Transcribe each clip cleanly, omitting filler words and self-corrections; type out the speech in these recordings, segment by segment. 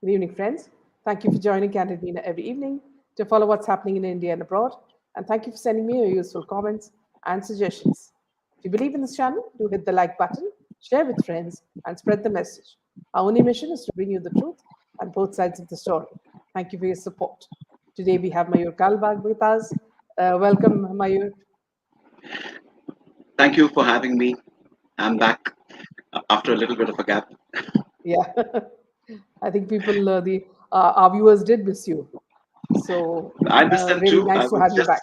Good evening, friends. Thank you for joining Candid Meena every evening to follow what's happening in India and abroad. And thank you for sending me your useful comments and suggestions. If you believe in this channel, do hit the like button, share with friends, and spread the message. Our only mission is to bring you the truth and both sides of the story. Thank you for your support. Today we have Mayur Kalbag with us. Welcome, Mayur. Thank you for having me. I'm Yeah, back after a little bit of a gap. yeah. I think people, our viewers did miss you. So I miss them really too. nice to have you back.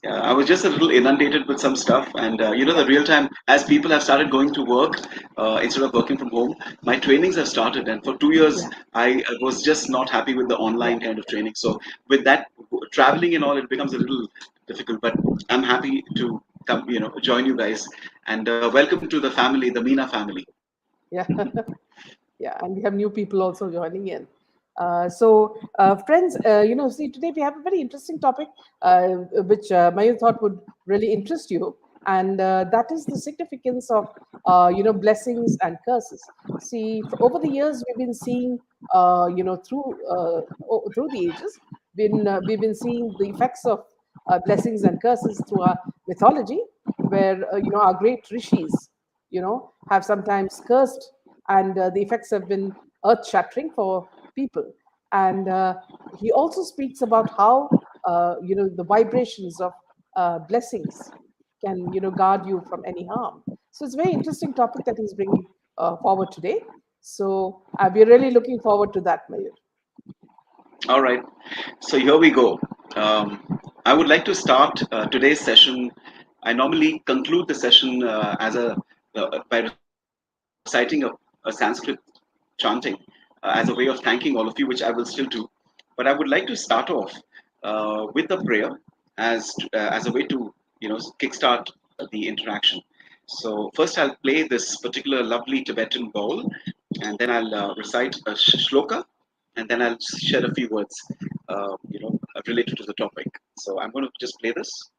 Yeah, I was just a little inundated with some stuff, and Yeah, the real time as people have started going to work instead of working from home, my trainings have started, and for 2 years yeah, I was just not happy with the yeah. online kind of training. So with that traveling and all, it becomes a little difficult. But I'm happy to come, join you guys, and welcome to the family, the Meena family. Yeah, yeah, and we have new people also joining in. Friends, see, today we have a very interesting topic, which Mayur thought would really interest you, and that is the significance of, blessings and curses. See, over the years, we've been seeing, through the ages, we've been seeing the effects of blessings and curses through our mythology, where our great rishis, have sometimes cursed, and the effects have been earth shattering for people. And he also speaks about how, the vibrations of blessings can, guard you from any harm. So it's a very interesting topic that he's bringing forward today. So we're really looking forward to that, Mayur. All right. So here we go. I would like to start today's session. I normally conclude the session by reciting a Sanskrit chanting as a way of thanking all of you, which I will still do. But I would like to start off with a prayer as a way to kickstart the interaction. So first, I'll play this particular lovely Tibetan bowl, and then I'll recite a shloka, and then I'll share a few words, related to the topic. So I'm going to just play this.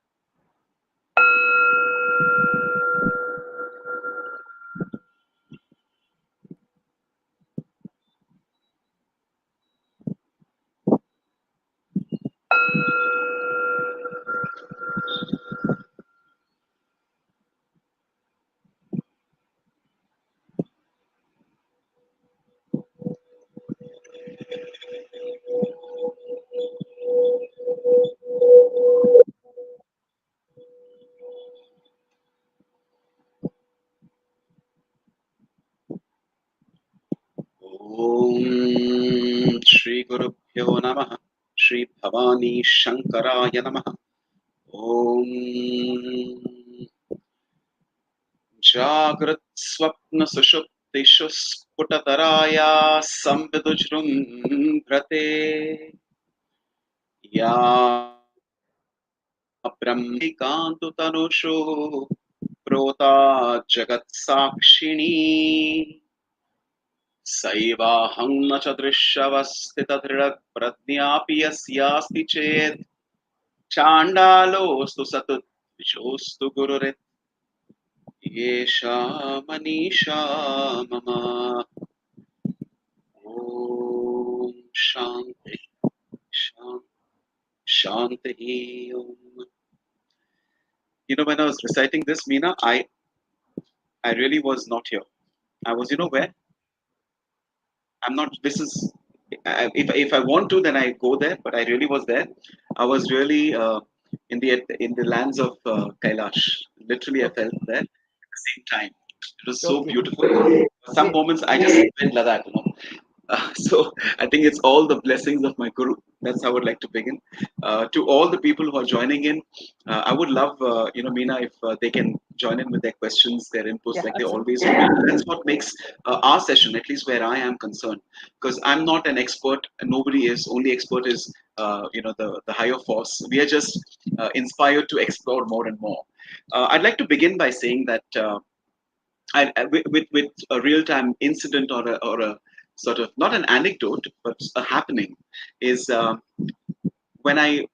Om Shri Guru Pyo Namaha Shri Bhavani Shankaraya Namaha Om Jagrat Swapna Sushuptishu Sputataraya Samvidujrum Bhrate Ya Brahmikantu Tanushu Prota Jagat Sakshini सैवाहं न च दृश्यवस्थितदृढप्रज्ञापि यस्यास्ति चेत् चाण्डालोऽस्तु सतुद्विषोऽस्तु गुरुरित् एषा मनीषा मम ॐ शान्ति शान्ति शान्तिः ॐ. When I was reciting this, Meena, I really was not here. I was, where? I'm not. This is if I want to, then I go there. But I really was there. I was really in the lands of Kailash. Literally, I Okay, felt there at the same time. It was so okay, beautiful. Some great. moments I just went like that. So I think it's all the blessings of my guru. That's how I would like to begin. To all the people who are joining in, I would love, Meena, if they can join in with their questions, their inputs, Yeah, like they always absolutely. do. That's what makes our session, at least where I am concerned, because I'm not an expert, and nobody is. Only expert is, the higher force. We are just inspired to explore more and more. I'd like to begin by saying that. With a real time incident or a sort of not an anecdote but a happening is when I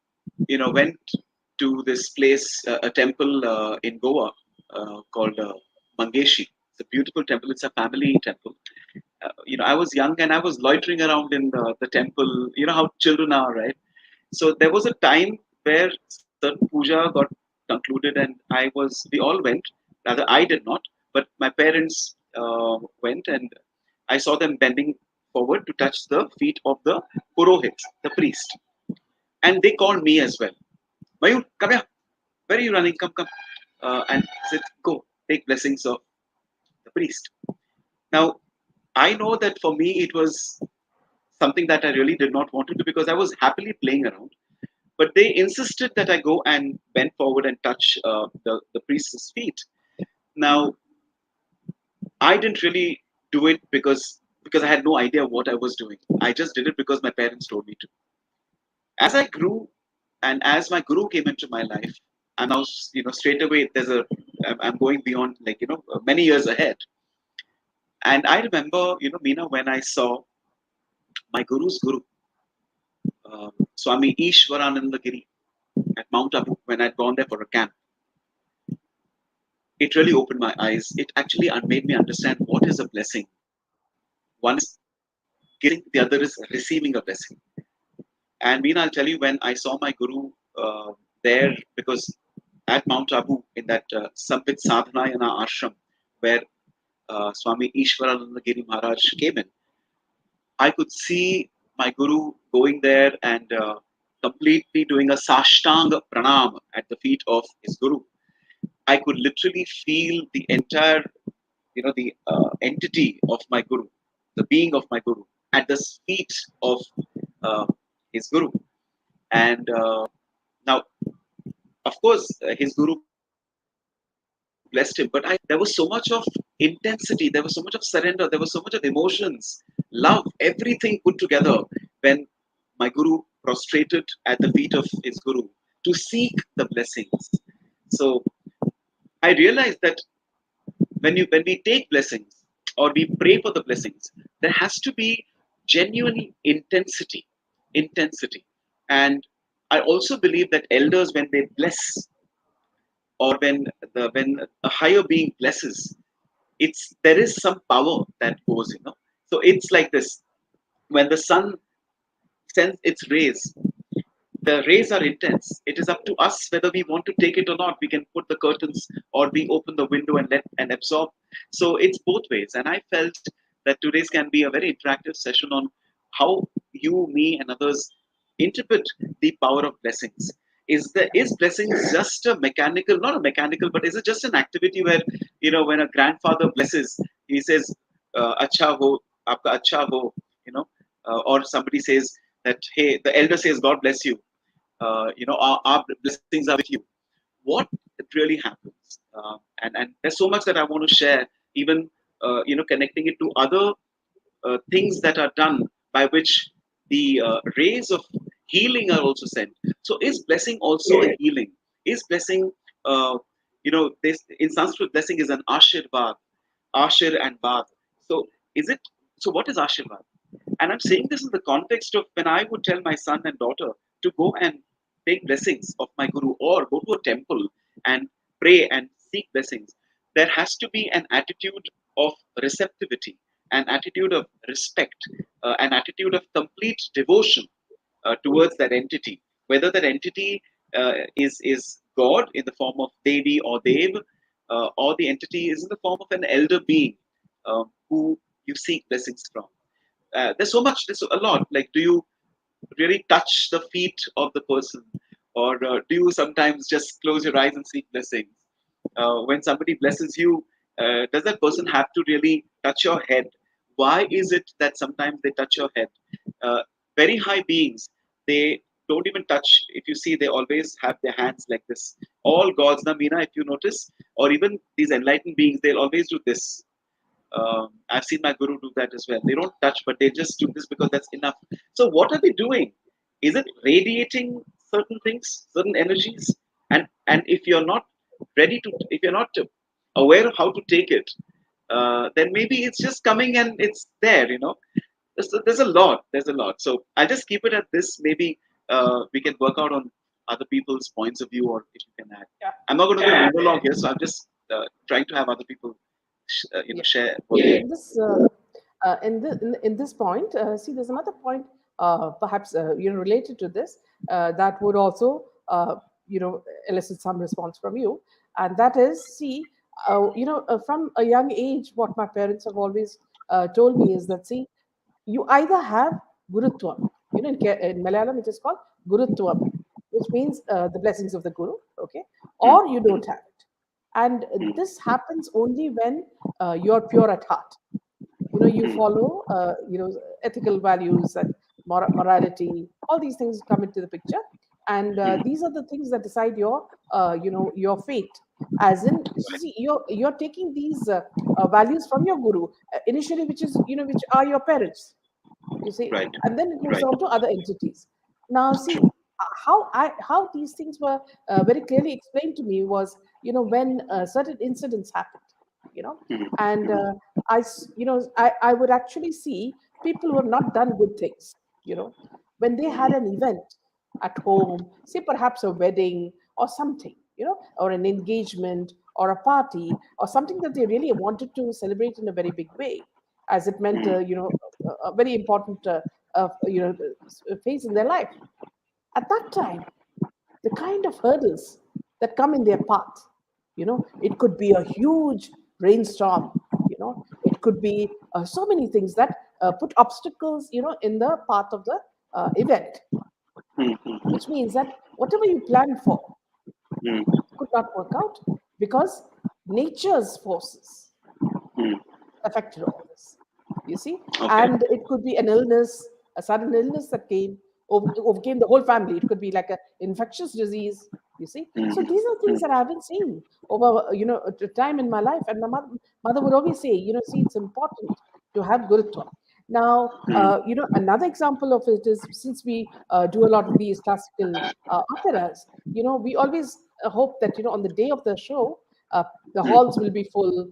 went to this place, a temple in Goa called Mangeshi. It's a beautiful temple. It's a family temple, I was young and I was loitering around in the temple. You know how children are, right? So there was a time where certain puja got concluded, and we all went. Rather, I did not, but my parents went, and I saw them bending forward to touch the feet of the purohit, the priest, and they called me as well. Mayur, come here. Where are you running? Come, come. And said, go, take blessings of the priest. Now, I know that for me it was something that I really did not want to do because I was happily playing around. But they insisted that I go and bend forward and touch the priest's feet. Now, I didn't really do it because I had no idea what I was doing. I just did it because my parents told me to. As I grew, and as my guru came into my life, and now straight away I'm going beyond, like, many years ahead. And I remember, Meena, when I saw my guru's guru, Swami Ishwarananda Giri at Mount Abu, when I'd gone there for a camp, it really opened my eyes. It actually made me understand what is a blessing. One is giving, the other is receiving a blessing. And Meena, I'll tell you, when I saw my guru there, because at Mount Abu, in that Sambit Sadhanayana ashram, where Swami Ishwarananda Giri Maharaj came in, I could see my guru going there and completely doing a Sashtanga Pranam at the feet of his guru. I could literally feel the entire, the entity of my guru, the being of my guru, at the feet of uh, his guru. And now, of course, his guru blessed him, but I could see there was so much of intensity, there was so much of surrender, there was so much of emotions, love, everything put together when my guru prostrated at the feet of his guru to seek the blessings. So I realized that when we take blessings or we pray for the blessings, there has to be genuine intensity. And I also believe that elders, when they bless, or when a higher being blesses, it's there is some power that goes. So it's like this: when the sun sends its rays, the rays are intense. It is up to us whether we want to take it or not. We can put the curtains or we open the window and let and absorb. So it's both ways. And I felt that today's can be a very interactive session on how you, me, and others interpret the power of blessings. Is blessings just a mechanical, not a mechanical, but is it just an activity where, when a grandfather blesses, he says, "Acha ho, aapka acha ho," you know, or somebody says that, hey, the elder says, "God bless you." Our blessings are with you. What it really happens, and there's so much that I want to share, even connecting it to other things that are done by which the rays of healing are also sent. So is blessing also a healing? Is blessing, this in Sanskrit, blessing is an ashirvad, ashir and bad. So is it? So what is ashirvad? And I'm saying this in the context of when I would tell my son and daughter to go and take blessings of my guru or go to a temple and pray and seek blessings. There has to be an attitude of receptivity, an attitude of respect, an attitude of complete devotion towards that entity. Whether that entity is God in the form of Devi or Dev, or the entity is in the form of an elder being who you seek blessings from. There's a lot. Like, do you really touch the feet of the person, or do you sometimes just close your eyes and seek blessings? When somebody blesses you, does that person have to really touch your head? Why is it that sometimes they touch your head? uh, Very high beings, they don't even touch. If you see, they always have their hands like this. All gods, Namina, if you notice, or even these enlightened beings, they'll always do this. I've seen my guru do that as well. They don't touch, but they just do this because that's enough. So, what are they doing? Is it radiating certain things, certain energies? And if you're not if you're not aware of how to take it, then maybe it's just coming and it's there. There's a lot. There's a lot. So I'll just keep it at this. Maybe we can work out on other people's points of view, or if you can add. Yeah. I'm not going to do a monologue here, so I'm just trying to have other people Yeah. share what they. This in this point, see, there's another point, perhaps related to this, that would also elicit some response from you, and that is, see, from a young age, what my parents have always told me is that, see, you either have gurutvam, in Malayalam it is called gurutvam, which means the blessings of the guru, okay, or you don't have it, and this happens only when you're pure at heart. You follow ethical values and morality. All these things come into the picture, and these are the things that decide your fate. As in, see, you're taking these values from your guru initially, which is which are your parents, you see, Right. and then it moves Right. on to other entities. Now, see, True. how these things were very clearly explained to me was, when certain incidents happened, you know and I would actually see people who have not done good things, when they had an event at home, say perhaps a wedding or something, or an engagement or a party or something that they really wanted to celebrate in a very big way, as it meant a very important phase in their life. At that time, the kind of hurdles that come in their path, it could be a huge rainstorm, it could be so many things that put obstacles, in the path of the event, which means that whatever you planned for could not work out because nature's forces affected all this. You see, Okay. and it could be an illness, a sudden illness that overcame the whole family. It could be like an infectious disease. You see, so these are things that I haven't seen over a time in my life, and my mother would always say, see, it's important to have gurutva. Now, another example of it is, since we do a lot of these classical operas, we always hope that on the day of the show, the halls will be full.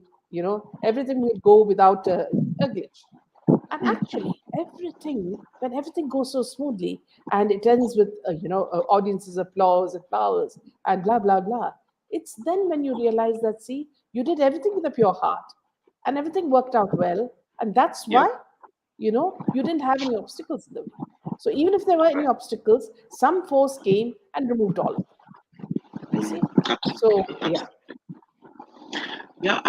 Everything will go without a glitch. And actually, when everything goes so smoothly and it ends with audience's applause and flowers and blah blah blah, it's then when you realize that, see, you did everything with a pure heart and everything worked out well, and that's Yeah. why you didn't have any obstacles in the way. So even if there were any Right. obstacles, some force came and removed all of them. You see? Absolutely. So yeah. Absolutely. Yeah,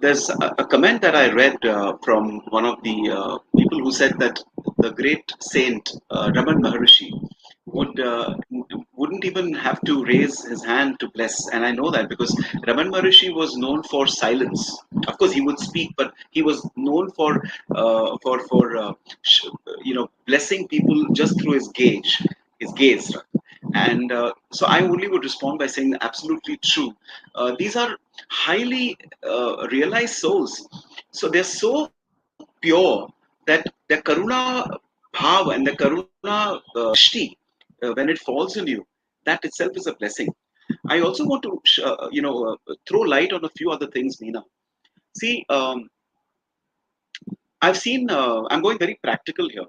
there's a comment that I read from one of the people who said that the great saint Raman Maharishi wouldn't even have to raise his hand to bless, and I know that because Raman Maharishi was known for silence. Of course, he would speak, but he was known for blessing people just through his gaze. And so I only would respond by saying absolutely true. These are highly realized souls. So they're so pure that the karuna bhav and the karuna drishti, when it falls on you, that itself is a blessing. I also want to, throw light on a few other things, Meena. See, I've seen, I'm going very practical here.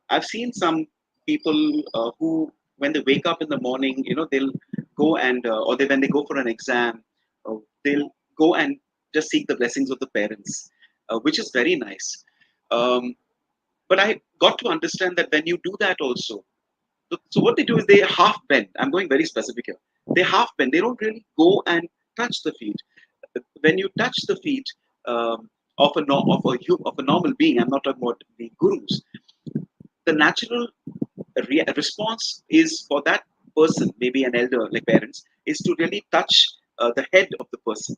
I've seen some people who, when they wake up in the morning, they'll go and, when they go for an exam, they'll go and just seek the blessings of the parents, which is very nice. Um, but I got to understand that when you do that also, so what they do is they half bend. I'm going very specific here. They half bend. They don't really go and touch the feet. When you touch the feet of a normal being, I'm not talking about the gurus, the natural response is for that person, maybe an elder like parents, is to really touch the head of the person.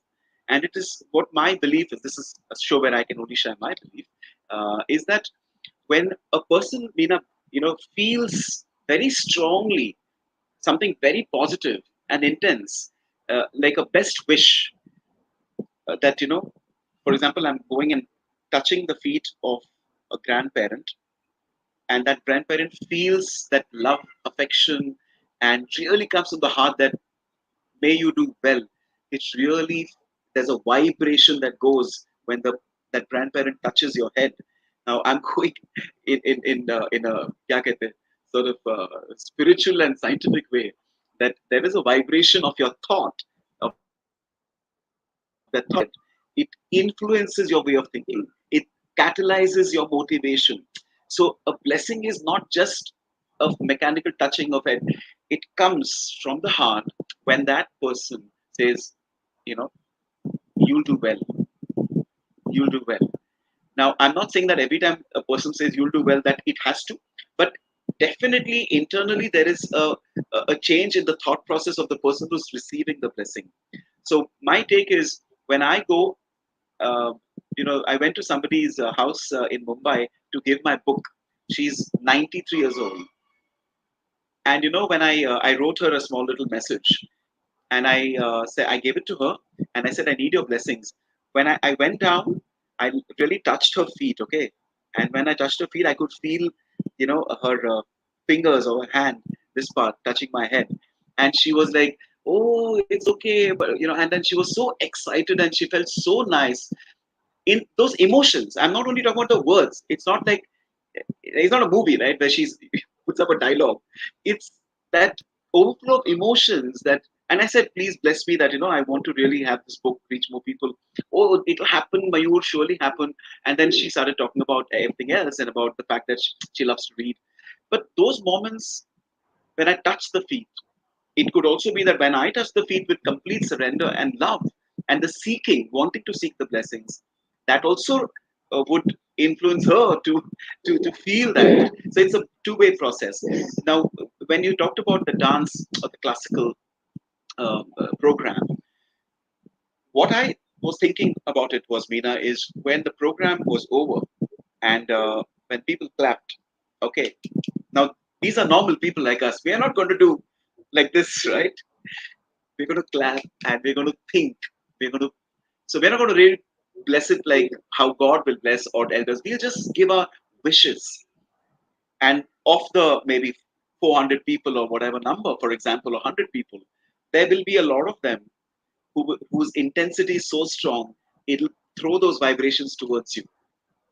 And it is what my belief is. This is a show where I can only share my belief. Is that when a person, feels very strongly something very positive and intense, like a best wish, that for example, I'm going and touching the feet of a grandparent, and that grandparent feels that love, affection, and really comes from the heart that may you do well. It's really, there's a vibration that goes when the that grandparent touches your head. Now I'm going in a kya kehte hain, sort of spiritual and scientific way, that there is a vibration of your thought, of that thought. It influences your way of thinking. It catalyzes your motivation. So a blessing is not just a mechanical touching of it. It comes from the heart when that person says, you know, you'll do well, you'll do well. Now, I'm not saying that every time a person says you'll do well, that it has to, but definitely internally there is a change in the thought process of the person who's receiving the blessing. So my take is when I go, uh, I went to somebody's house in Mumbai to give my book. She's 93 years old, and when I wrote her a small little message, and I gave it to her, and I said I need your blessings. When I went down, I really touched her feet, okay, and when I touched her feet, I could feel her fingers or her hand, this part touching my head, and she was like, "Oh, it's okay," but and then she was so excited and she felt so nice in those emotions. I'm not only talking about the words. It's not a movie, right, where she's puts up a dialogue. It's that overflow of emotions that. And I said, please bless me that I want to really have this book reach more people. Oh, it'll happen, Mayur, surely happen. And then she started talking about everything else and about the fact that she loves to read. But those moments when I touch the feet, it could also be that when I touch the feet with complete surrender and love and the seeking, wanting to seek the blessings, that also would influence her to feel that. So it's a two-way process. Now, when you talked about the dance or the classical program, what I was thinking about it was, Meena, is when the program was over and when people clapped, okay, now these are normal people like us. We are not going to do like this, right? We're going to clap and we're going to think. We're going to So we're not going to really bless it like how God will bless our elders. We'll just give our wishes. And of the maybe 400 people or whatever number, for example, or 100 people, there will be a lot of them whose intensity is so strong, it'll throw those vibrations towards you.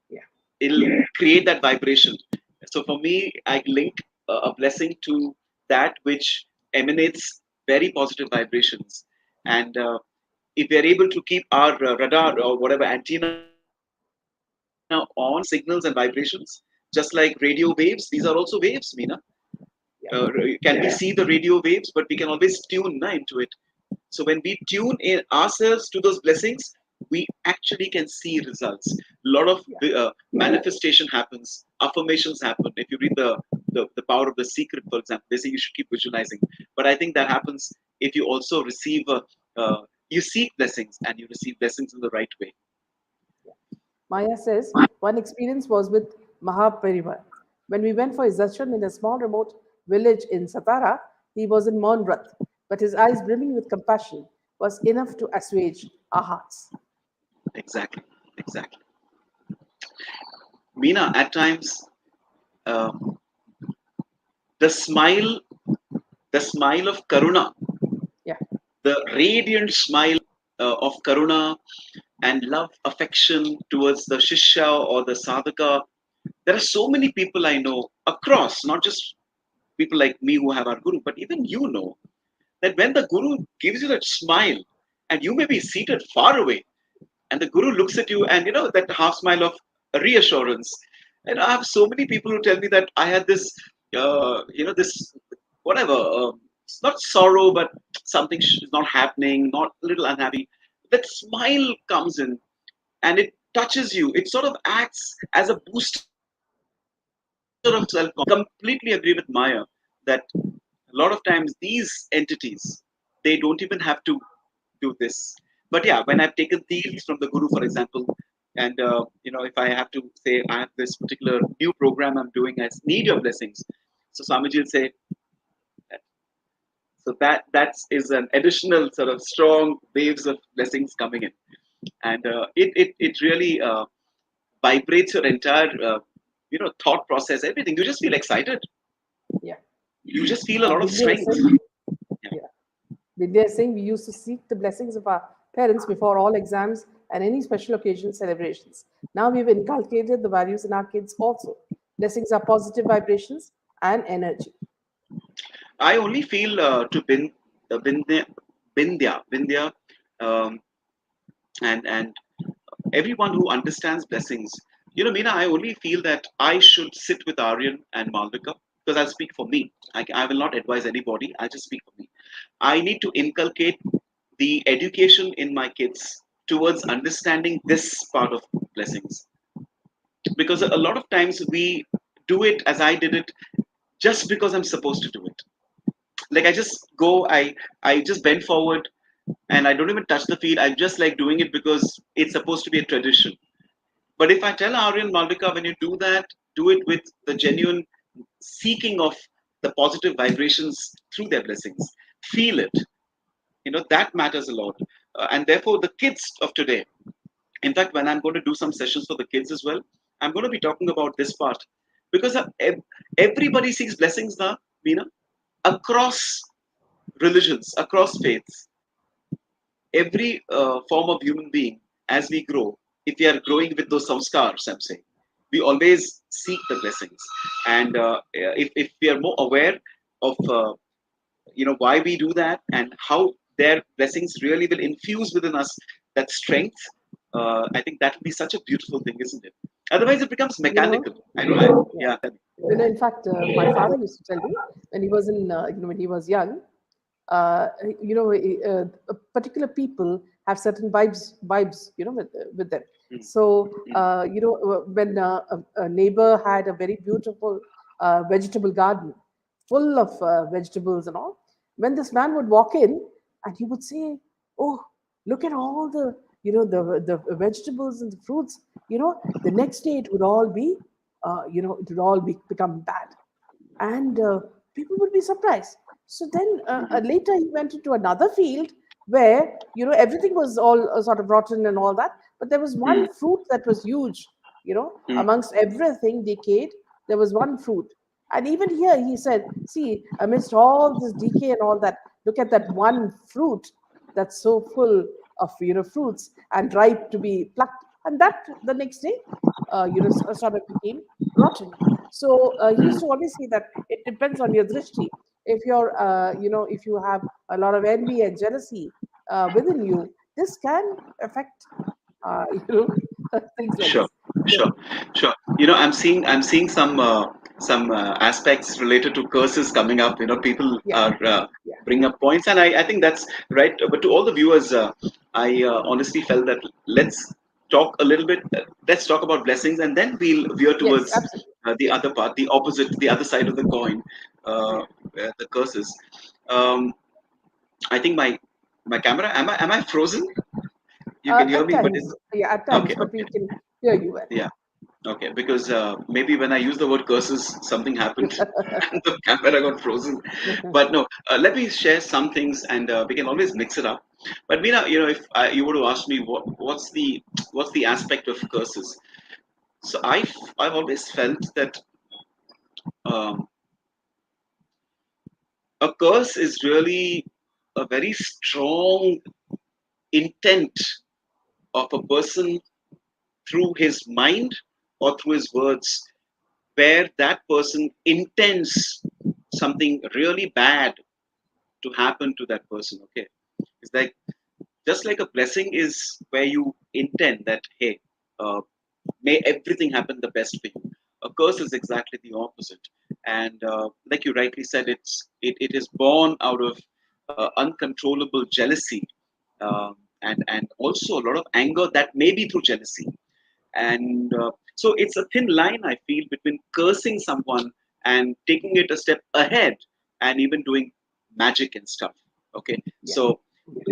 Yeah. It'll create that vibration. So for me, I link a blessing to that which emanates very positive vibrations. And if we are able to keep our radar or whatever antenna on signals and vibrations, just like radio waves, these are also waves, Meena. Yeah. Can we see the radio waves? But we can always tune into it. So when we tune in ourselves to those blessings, we actually can see results. A lot of Yeah. manifestation happens, affirmations happen. If you read the Power of the Secret, for example, they say you should keep visualizing. But I think that happens if you also receive, you seek blessings and you receive blessings in the right way. Maya says, one experience was with Mahaparivar. When we went for his darshan in a small remote village in Satara, he was in Maun Vrat, but his eyes brimming with compassion was enough to assuage our hearts. Exactly, exactly. Meena, at times, um, the smile, the smile of Karuna, Yeah, the radiant smile of Karuna and love, affection towards the Shishya or the Sadhaka. There are so many people I know across, not just people like me who have our Guru, but even that when the Guru gives you that smile, and you may be seated far away, and the Guru looks at you, and that half smile of reassurance. And I have so many people who tell me that I had this, this whatever. It's not sorrow, but something is not happening, not a little unhappy. That smile comes in and it touches you. It sort of acts as a booster of self confidence. Completely agree with Maya that a lot of times these entities, they don't even have to do this. But yeah, when I've taken deals from the Guru, for example, and if I have to say I have this particular new program I'm doing, I need your blessings. So Swamiji will say, so that is an additional sort of strong waves of blessings coming in, and it really vibrates your entire thought process, everything. You just feel excited. yeah. You just feel a lot of Vidya is strength. saying, yeah. Vidya is saying we used to seek the blessings of our parents before all exams and any special occasion celebrations. Now we've inculcated the values in our kids also. Blessings are positive vibrations and energy. I only feel to Bindya, um, and everyone who understands blessings. Meena, I only feel that I should sit with Aryan and Malvika because I'll speak for me. I will not advise anybody. I just speak for me. I need to inculcate the education in my kids towards understanding this part of blessings, because a lot of times we do it as I did it just because I'm supposed to do it. Like I just go, I just bend forward and I don't even touch the field. I just like doing it because it's supposed to be a tradition. But if I tell Aryan, Malvika, when you do that, do it with the genuine seeking of the positive vibrations through their blessings. Feel it. That matters a lot. And therefore, the kids of today, in fact, when I'm going to do some sessions for the kids as well, I'm going to be talking about this part because everybody seeks blessings now, Meena, across religions, across faiths. Every form of human being, as we grow, if we are growing with those samskars, I'm saying, we always seek the blessings. And if we are more aware of why we do that and how their blessings really will infuse within us that strength, I think that will be such a beautiful thing, isn't it? Otherwise, it becomes You know, mechanical. I don't know. yeah. Yeah, tell me. In fact, my father used to tell me when he was when he was young, uh, particular people have certain vibes, with them. Mm, So, mm, when a neighbor had a very beautiful vegetable garden full of vegetables and all, when this man would walk in and he would say, "Oh, look at all the vegetables and the fruits." The next day it would all be, it would all become bad, and people would be surprised. So then mhm, later he went into another field where everything was all sort of rotten and all that, but there was mm, one fruit that was huge. mm, Amongst everything decayed, there was one fruit. And even here he said, see, amidst all this decay and all that, look at that one fruit that's so full of fruits and ripe to be plucked, and that the next day sort of became rotten. So he used to mm. always say that it depends on your drishti. If if you have a lot of envy and jealousy within you, this can affect, you know, things like Sure, this. sure, So sure. I'm seeing some aspects related to curses coming up. People yeah, are yeah, bring up points, and I think that's right. But to all the viewers, I honestly felt that let's talk a little bit. Let's talk about blessings, and then we'll veer yes, towards absolutely, the other part, the opposite, the other side of the coin, yeah. the curses. Um, I think my camera. Am I frozen? You can hear At me, but times, it's yeah, at okay. times, but we Okay. can hear you well. Yeah. Okay, because maybe when I use the word curses, something happened and the camera got frozen. But no, let me share some things, and we can always mix it up. But Meena, if you were to ask me what's the aspect of curses, so I've always felt that um, a curse is really a very strong intent of a person through his mind or through his words, where that person intends something really bad to happen to that person. Okay, it's like just like a blessing is where you intend that, hey, uh, may everything happen the best for you. A curse is exactly the opposite, and like you rightly said, it is born out of uncontrollable jealousy, and also a lot of anger that may be through jealousy. And so it's a thin line, I feel, between cursing someone and taking it a step ahead and even doing magic and stuff. Okay, Yeah, so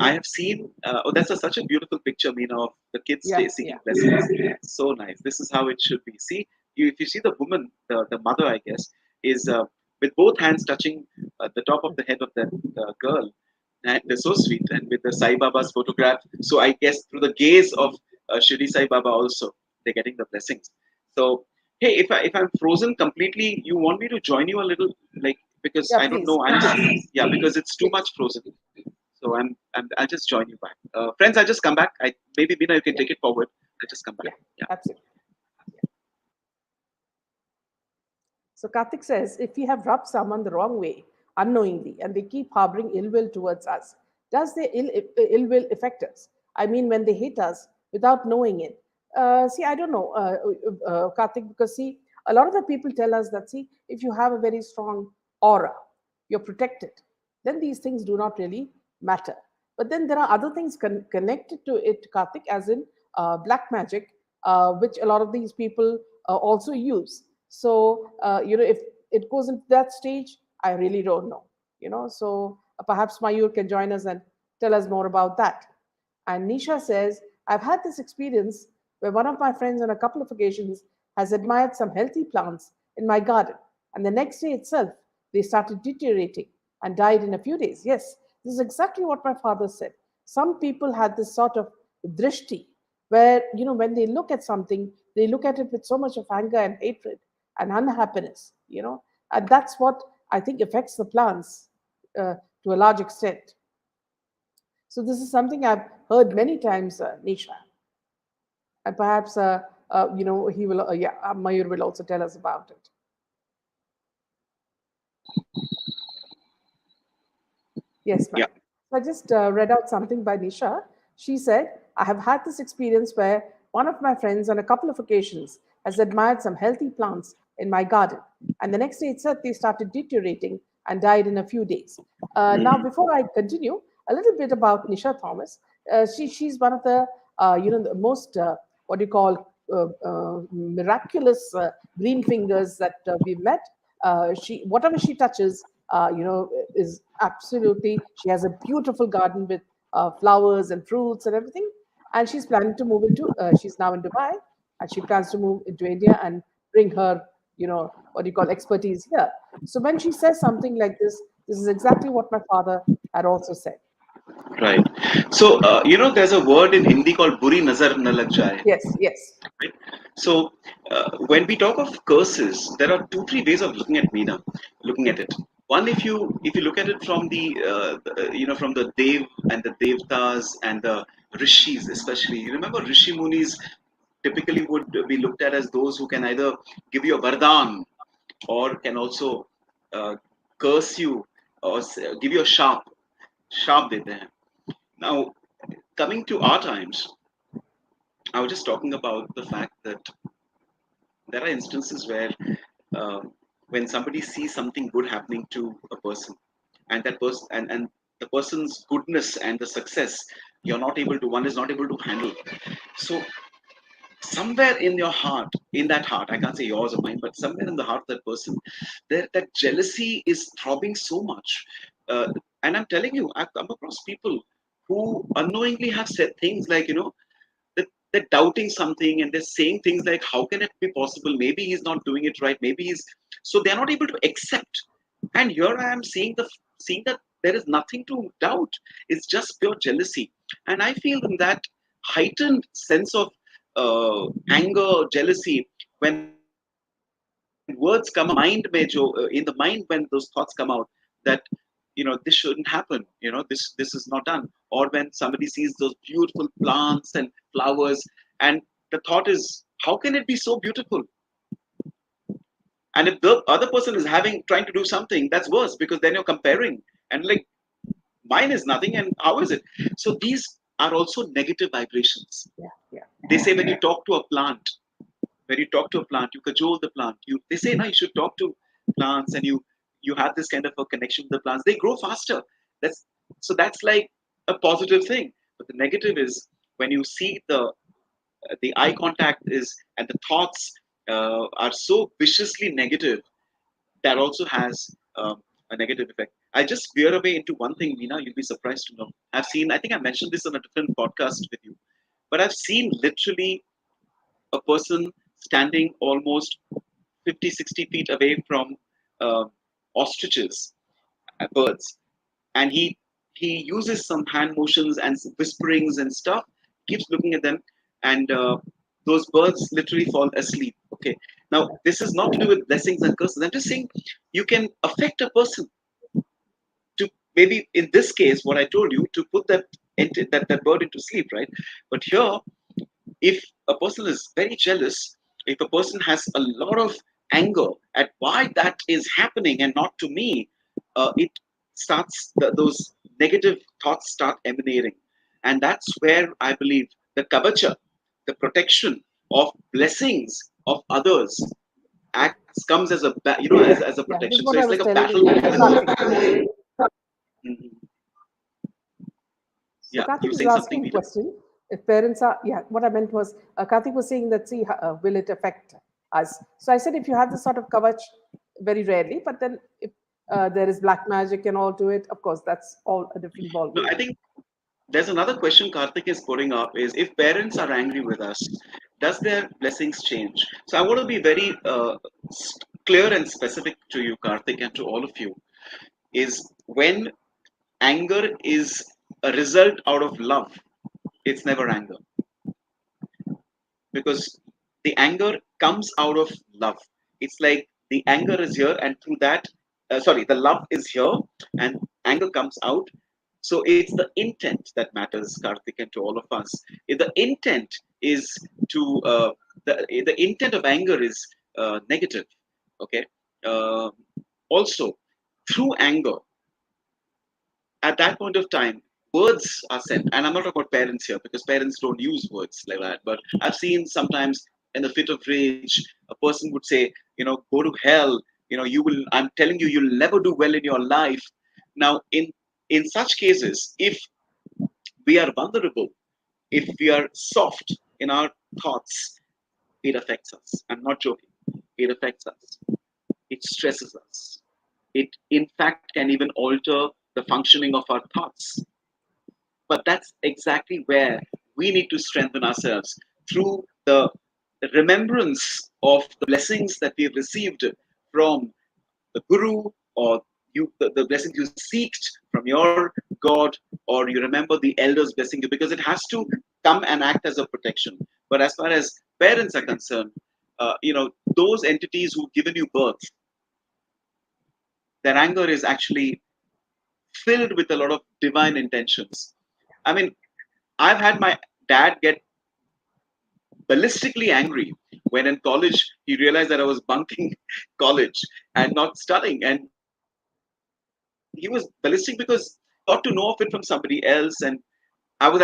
I have seen, oh, that's such a beautiful picture, Meena, of the kids yeah, seeking yeah, blessings. So nice. This is how it should be. See, if you see the woman, the mother, I guess, is with both hands touching the top of the head of the girl, and they're so sweet, and with the Sai Baba's photograph. So I guess through the gaze of Shri Sai Baba also, they're getting the blessings. So hey, if I'm frozen completely, you want me to join you a little, like, because yeah. I don't Please, know. Yeah, because it's too much please, frozen. So I'll just join you back. Friends, I just come back. Maybe Bina, you can yeah, take it forward. I just come back. yeah, Yeah. absolutely. So Karthik says, if we have rubbed someone the wrong way unknowingly and they keep harboring ill will towards us, does their ill will affect us? I mean, when they hate us without knowing it, See, I don't know, Karthik, because see, a lot of the people tell us that, see, if you have a very strong aura, you're protected, then these things do not really matter. But then there are other things connected to it, Karthik, as in black magic, which a lot of these people also use. So, if it goes into that stage, I really don't know, So perhaps Mayur can join us and tell us more about that. And Nisha says, I've had this experience where one of my friends on a couple of occasions has admired some healthy plants in my garden. And the next day itself, they started deteriorating and died in a few days. Yes, this is exactly what my father said. Some people had this sort of drishti, where, when they look at something, they look at it with so much of anger and hatred and unhappiness, and that's what I think affects the plants to a large extent. So this is something I've heard many times, Nisha, and perhaps he will. Yeah, Mayur will also tell us about it. Yes, ma'am. Yeah. So I just read out something by Nisha. She said, I have had this experience where one of my friends, on a couple of occasions, has admired some healthy plants in my garden. And the next day itself, they started deteriorating and died in a few days. Now, Mhm. before I continue, a little bit about Nisha Thomas. She's one of the, the most, what do you call, miraculous green fingers that we've met. Whatever she touches, is absolutely, she has a beautiful garden with flowers and fruits and everything. And she's planning to move into, she's now in Dubai, and she plans to move into India and bring her, what do you call, expertise here. So when she says something like this is exactly what my father had also said. Right. So, there's a word in Hindi called "buri nazar na lag jaye." Yes, yes, Right? So, when we talk of curses, there are two, three ways of looking at Meena, looking at it. One, if you look at it from from the Dev and the Devtas and the Rishis, especially. You remember Rishi Munis typically would be looked at as those who can either give you a vardhan or can also uh, curse you or give you a sharp dete hain. Now, coming to our times, I was just talking about the fact that there are instances where uh, when somebody sees something good happening to a person, and that person and the person's goodness and the success, one is not able to handle. So somewhere in your heart, in that heart, I can't say yours or mine, but somewhere in the heart of that person, there that jealousy is throbbing so much. And I'm telling you, I've come across people who unknowingly have said things like, that they're doubting something and they're saying things like, how can it be possible? Maybe he's not doing it right. Maybe he's so they're not able to accept. And here I am seeing that there is nothing to doubt. It's just pure jealousy. And I feel in that heightened sense of anger, jealousy, when words come out in the mind, in the mind when those thoughts come out that this shouldn't happen. This is not done. Or when somebody sees those beautiful plants and flowers, and the thought is, how can it be so beautiful? And if the other person is having trying to do something, that's worse because then you're comparing and like mine is nothing and how is it? So these are also negative vibrations. yeah, yeah. They say when you talk to a plant, you cajole the plant. They say no, you should talk to plants and you have this kind of a connection with the plants. They grow faster. That's like a positive thing. But the negative is when you see the eye contact is and the thoughts are so viciously negative that also has a negative effect. I just veer away into one thing, Meena, you'll be surprised to know. I think I mentioned this on a different podcast with you, but I've seen literally a person standing almost 50, 60 feet away from uh, ostriches, birds, and he uses some hand motions and whisperings and stuff, keeps looking at them, and those birds literally fall asleep. Okay, now this is not to do with blessings and curses. I'm just saying you can affect a person to maybe in this case what I told you to put that bird into sleep, right? But here, if a person is very jealous, if a person has a lot of anger at why that is happening and not to me, it those negative thoughts start emanating, and that's where I believe the kavacha. the protection of blessings of others acts comes as a as a Yeah, this is protection. So what I it's was like a telling battle between the Karthik. two. Mhm. So Yeah, you Karthik is saying something, asking a Peter? question. If parents are, yeah, what I meant was, Karthik was saying that, see, will it affect us? So I said, if you have this sort of kavach, very rarely, but then if there is black magic and all to it, of course, that's all a different ball No, I game. think there's another question Karthik is putting up is if parents are angry with us, does their blessings change? So I want to be very clear and specific to you, Karthik, and to all of you, is when anger is a result out of love, it's never anger because the anger comes out of love. It's like the anger is here, and through that, sorry, the love is here, and anger comes out. So it's the intent that matters, Karthik, and to all of us. If the intent is to the intent of anger is negative, okay. Uh, Also, through anger, at that point of time, words are sent. And I'm not talking about parents here because parents don't use words like that. But I've seen sometimes in a fit of rage, a person would say, go to hell. You will. I'm telling you, you'll never do well in your life. Now, in such cases, if we are vulnerable, if we are soft in our thoughts, it affects us. I'm not joking. It affects us. It stresses us. It, in fact, can even alter the functioning of our thoughts. But that's exactly where we need to strengthen ourselves through the remembrance of the blessings that we have received from the Guru, or the blessings you seeked from your God, or you remember the elders blessing you, because it has to come and act as a protection. But as far as parents are concerned, those entities who've given you birth, their anger is actually filled with a lot of divine intentions. I mean, I've had my dad get ballistically angry when in college he realized that I was bunking college and not studying. And he was ballistic because he got to know of it from somebody else. And he was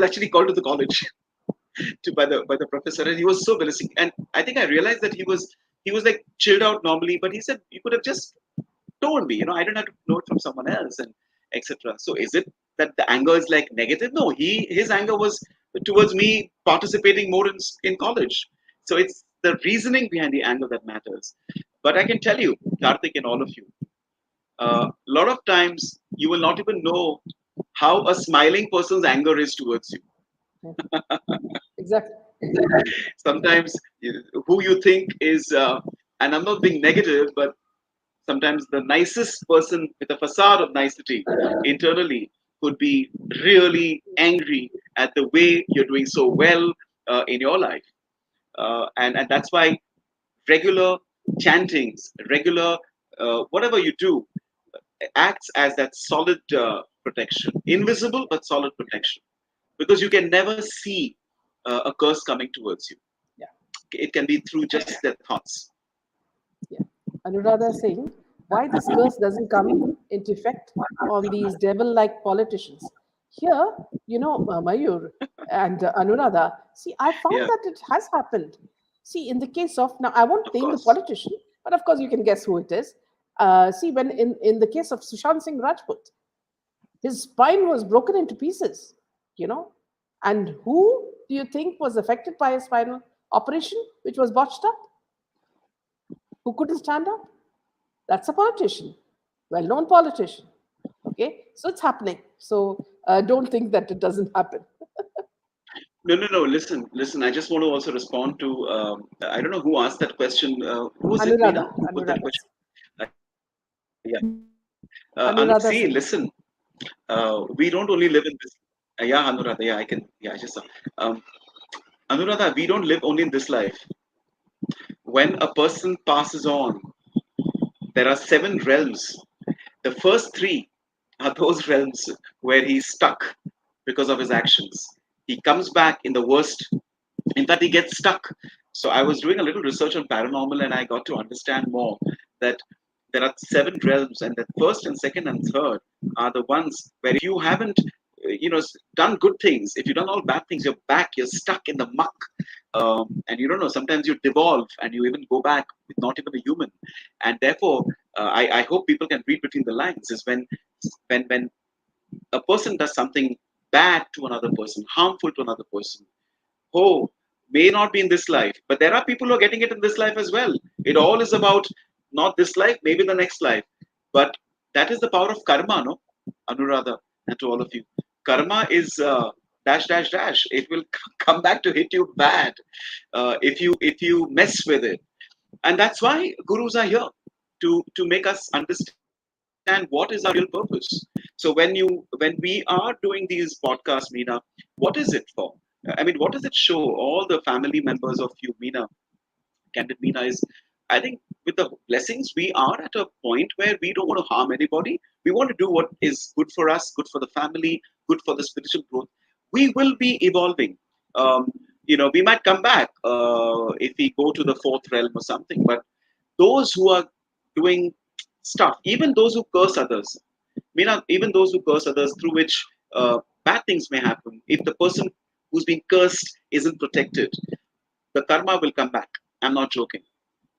actually called to the college by the professor, and he was so ballistic. And I think I realized that he was like chilled out normally, but he said you could have just told me, I didn't have to know it from someone else, and etc. So is it that the anger is like negative? No, his anger was towards me participating more in college. So it's the reasoning behind the anger that matters. But I can tell you, Karthik, and all of you, a lot of times you will not even know how a smiling person's anger is towards you. Yeah, exactly. Sometimes who you think is, and I'm not being negative, but sometimes the nicest person with a facade of nicety internally could be really angry at the way you're doing so well in your life. And that's why regular chantings, regular whatever you do, acts as that solid protection, invisible but solid protection, because you can never see a curse coming towards you. Yeah, It can be through just their thoughts. yeah. Anuradha is saying why this curse doesn't come into effect on these devil-like politicians. Here, Mayur and Anuradha, see, I found Yeah, that it has happened. See, in the case of, now I won't of name the course. politician, but of course you can guess who it is. See, when in the case of Sushant Singh Rajput, his spine was broken into pieces, you know. And who do you think was affected by a spinal operation which was botched up? Who couldn't stand up? That's a politician, well known politician. Okay, so it's happening. So don't think that it doesn't happen. No, no, no. Listen, listen. I just want to also respond to. I don't know who asked that question. Who was it, Meena, Anuradha, who put that Anuradha, question? Yeah. Anuradha See, Singh. listen. We don't only live in this. Yeah, Anuradha. Yeah, I can. Yeah, I just saw. Um, Anuradha, we don't live only in this life. When a person passes on, there are seven realms. The first three are those realms where he's stuck because of his actions. He comes back in the worst. In fact, he gets stuck. So I was doing a little research on paranormal, and I got to understand more that there are seven realms, and the first and second and third are the ones where if you haven't, done good things, if you've done all bad things, you're back, you're stuck in the muck, and you don't know. Sometimes you devolve and you even go back with not even a human, and therefore, I hope people can read between the lines. Is when a person does something bad to another person, harmful to another person, oh, may not be in this life, but there are people who are getting it in this life as well. It all is about not this life, maybe the next life. But that is the power of karma, no? Anuradha, and to all of you. Karma is dash dash dash. It will come back to hit you bad if you mess with it, and that's why gurus are here to make us understand what is our real purpose. So when we are doing these podcasts, Meena, what is it for? I mean, what does it show all the family members of you, Meena? Candid Meena is, I think, with the blessings, we are at a point where we don't want to harm anybody. We want to do what is good for us, good for the family, good for the spiritual growth. We will be evolving. We might come back if we go to the fourth realm or something, but those who are doing stuff, even those who curse others, even those who curse others, through which bad things may happen, if the person who's being cursed isn't protected, the karma will come back. I'm not joking.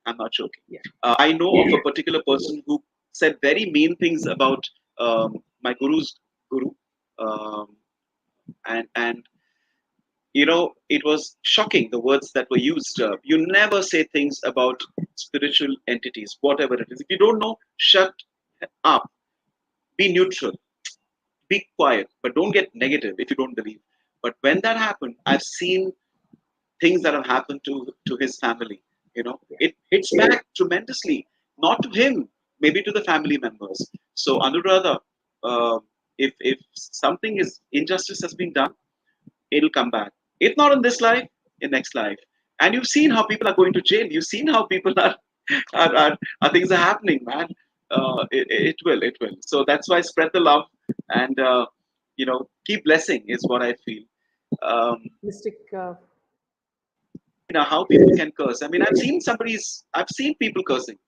I'm not joking. Yeah. I know of a particular person who said very mean things about my guru's guru, um, and it was shocking the words that were used. You never say things about spiritual entities, whatever it is. If you don't know, shut up. Be neutral. Be quiet, but don't get negative if you don't believe. But when that happened, I've seen things that have happened to his family. Yeah. It hits back tremendously, not to him, maybe to the family members. So Anuradha, uh, if something is injustice has been done, it'll come back. If not in this life, in next life. And you've seen how people are going to jail. You've seen how people are things are happening, man. It will, it will. So that's why spread the love and keep blessing is what I feel. Um, Mystic. how people can curse. I mean, I've seen people cursing.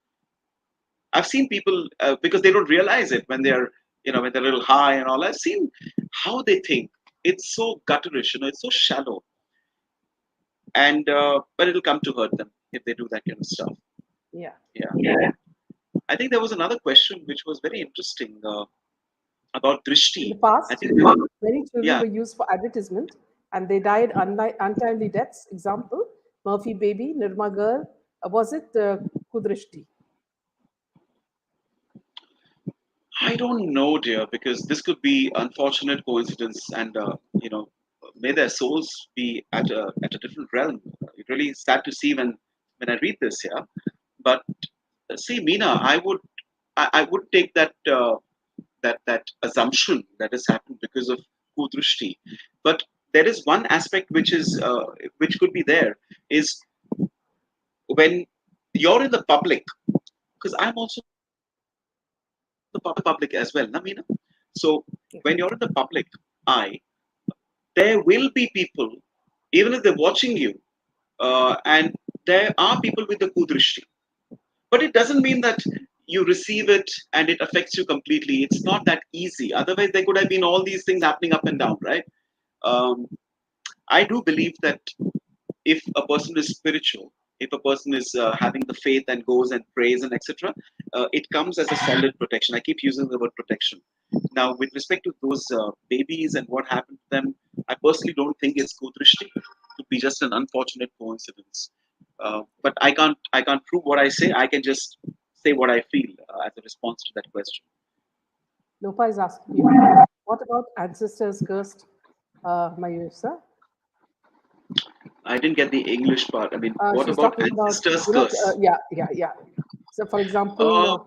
I've seen people because they don't realize it when they're a little high and all. I've seen how they think. It's so gutterish, it's so shallow, and but it'll come to hurt them if they do that kind of stuff. Yeah. Yeah. I think there was another question which was very interesting about In the drishti. I past, think, many children yeah, were used for advertisement and they died untimely deaths. Example, Murphy baby, Nirma girl, was it Kudrishti? I don't know, dear, because this could be unfortunate coincidence, and may their souls be at a different realm. It's really sad to see when I read this here. But see, Meena, I would take that assumption that has happened because of kudrushti. But there is one aspect which could be there is when you're in the public, because I'm also the public as well, na Meena? So when you're in the public eye, there will be people, even if they're watching you, and there are people with the kudrushti. But it doesn't mean that you receive it and it affects you completely. It's not that easy. Otherwise, there could have been all these things happening up and down, right? Um, I do believe that if a person is spiritual, if a person is having the faith and goes and prays and etc., it comes as a solid protection. I keep using the word protection. Now, with respect to those babies and what happened to them, I personally don't think it's kudrishti. It could be just an unfortunate coincidence. But I can't prove what I say. I can just say what I feel as a response to that question. Lopa is asking you, what about ancestors cursed, Mayur sir? I didn't get the English part. I mean, what She's about talking about, ancestors' curse? yeah, yeah, yeah. So, for example, Uh,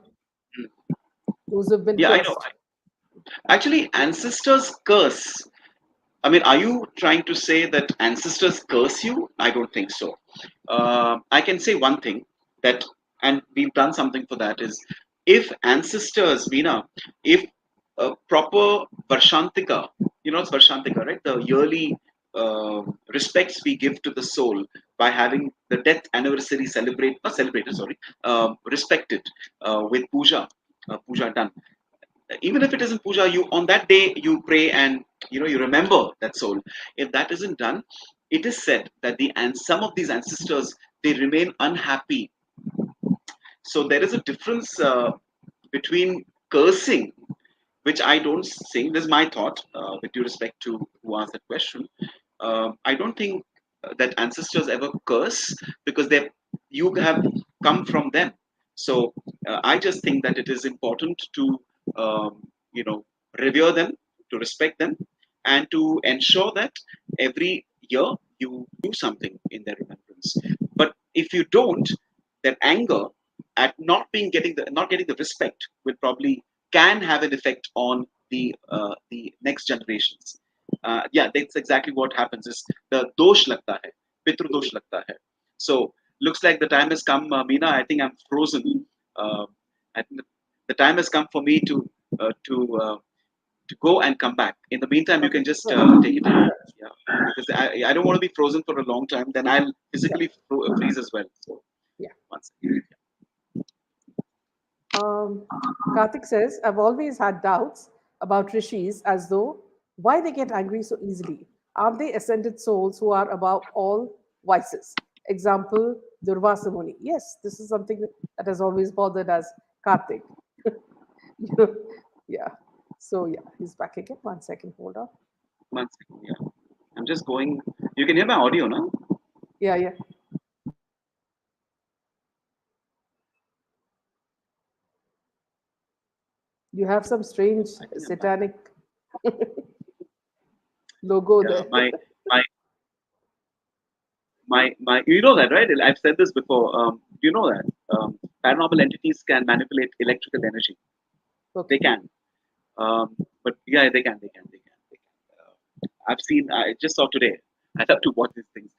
those who've been yeah, I know. cursed. Actually, ancestors curse. I mean, are you trying to say that ancestors curse you? I don't think so. I can say one thing that, and we've done something for that, is if ancestors, Veena, if proper Varshantika, it's Varshantika, right? The yearly respects we give to the soul by having the death anniversary not celebrated, sorry, respected with puja done. even if it isn't puja, you on that day you pray and you remember that soul. If that isn't done, it is said that and some of these ancestors, they remain unhappy. So there is a difference between cursing, which I don't think. This is my thought, with due respect to who asked that question. I don't think that ancestors ever curse, because you have come from them. So I just think that it is important to you know revere them, to respect them, and to ensure that every year you do something in their remembrance. But if you don't, that anger at not getting the respect will probably can have an effect on the next generations. Yeah, that's exactly what happens. Is the dosh lagta hai, pitru dosh lagta hai. So looks like the time has come, Meena. I think I'm frozen. Uh, I think the time has come for me uh, to uh, to go and come back. In the meantime, you Okay, can just sure, take it in. sure. Yeah, because I don't want to be frozen for a long time. Then I'll Yeah, physically freeze as well. So yeah. one second. Um, Karthik says, I've always had doubts about rishis as though why they get angry so easily. Are they ascended souls who are above all vices? Example, Durvasa Muni. Yes, this is something that has always bothered us, Karthik. You know, yeah. So, yeah, he's back again. 1 second, hold on. One second. Yeah, I'm just going. You can hear my audio now. Yeah, yeah. You have some strange I think I'm back. satanic logo Yeah, there. my my. You know that, right? I've said this before. You know that paranormal entities can manipulate electrical energy. They Okay. can. But yeah, they can. I've seen. I just saw today. I have to watch these things.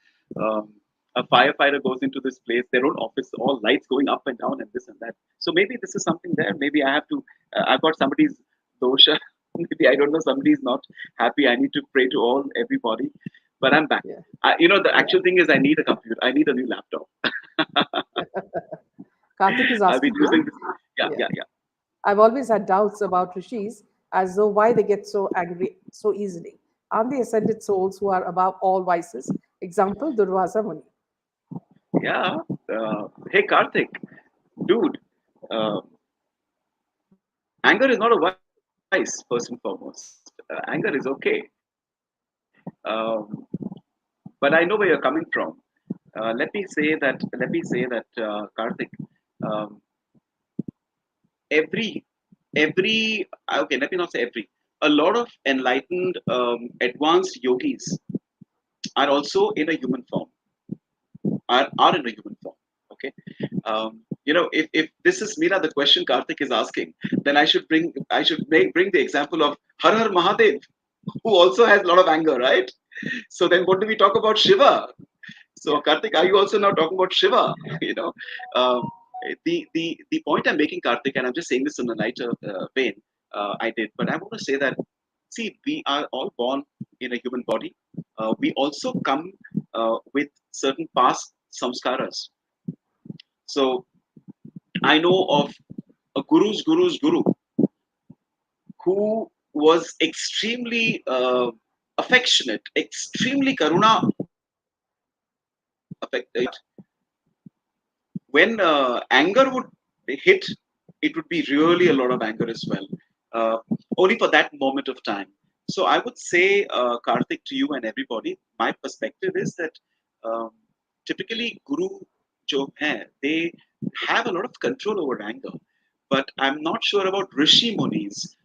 A firefighter goes into this place, their own office, all lights going up and down, and this and that. So maybe this is something there. Maybe I have to. I've got somebody's dosha. Maybe I don't know. Somebody's not happy. I need to pray to everybody. But I'm back. Yeah, The yeah. actual thing is, I need a computer. I need a new laptop. Karthik is I've been asking using you. this. Yeah, Yeah. yeah, yeah. I've always had doubts about rishis as though why they get so angry so easily. Aren't they ascended souls who are above all vices? Example, Durvasa Muni. Yeah. Hey, Karthik, dude, uh, anger is not a vice, first and foremost. Anger is okay. Um, but I know where you're coming from. Let me say that, Karthik, um, every, okay, let me not say every, a lot of enlightened, advanced yogis are also in a human form, are in a human form. Okay. If this is Meera, the question Karthik is asking, then I should bring the example of Har Har Mahadev, who also has a lot of anger, right? So then what do we talk about Shiva? So Yeah, Karthik, are you also now talking about Shiva? you know, um, the point I'm making, Karthik, and I'm just saying this in a lighter vein, I did, but I want to say that, see, we are all born in a human body. We also come with certain past samskaras. So I know of a guru's guru who was extremely affectionate, extremely karuna affect. When anger would hit, it would be really a lot of anger as well, uh, only for that moment of time. So I would say, Karthik, to you and everybody, my perspective is that um, typically Guru jo hai, they have a lot of control over anger, but I'm not sure about Rishi Munis.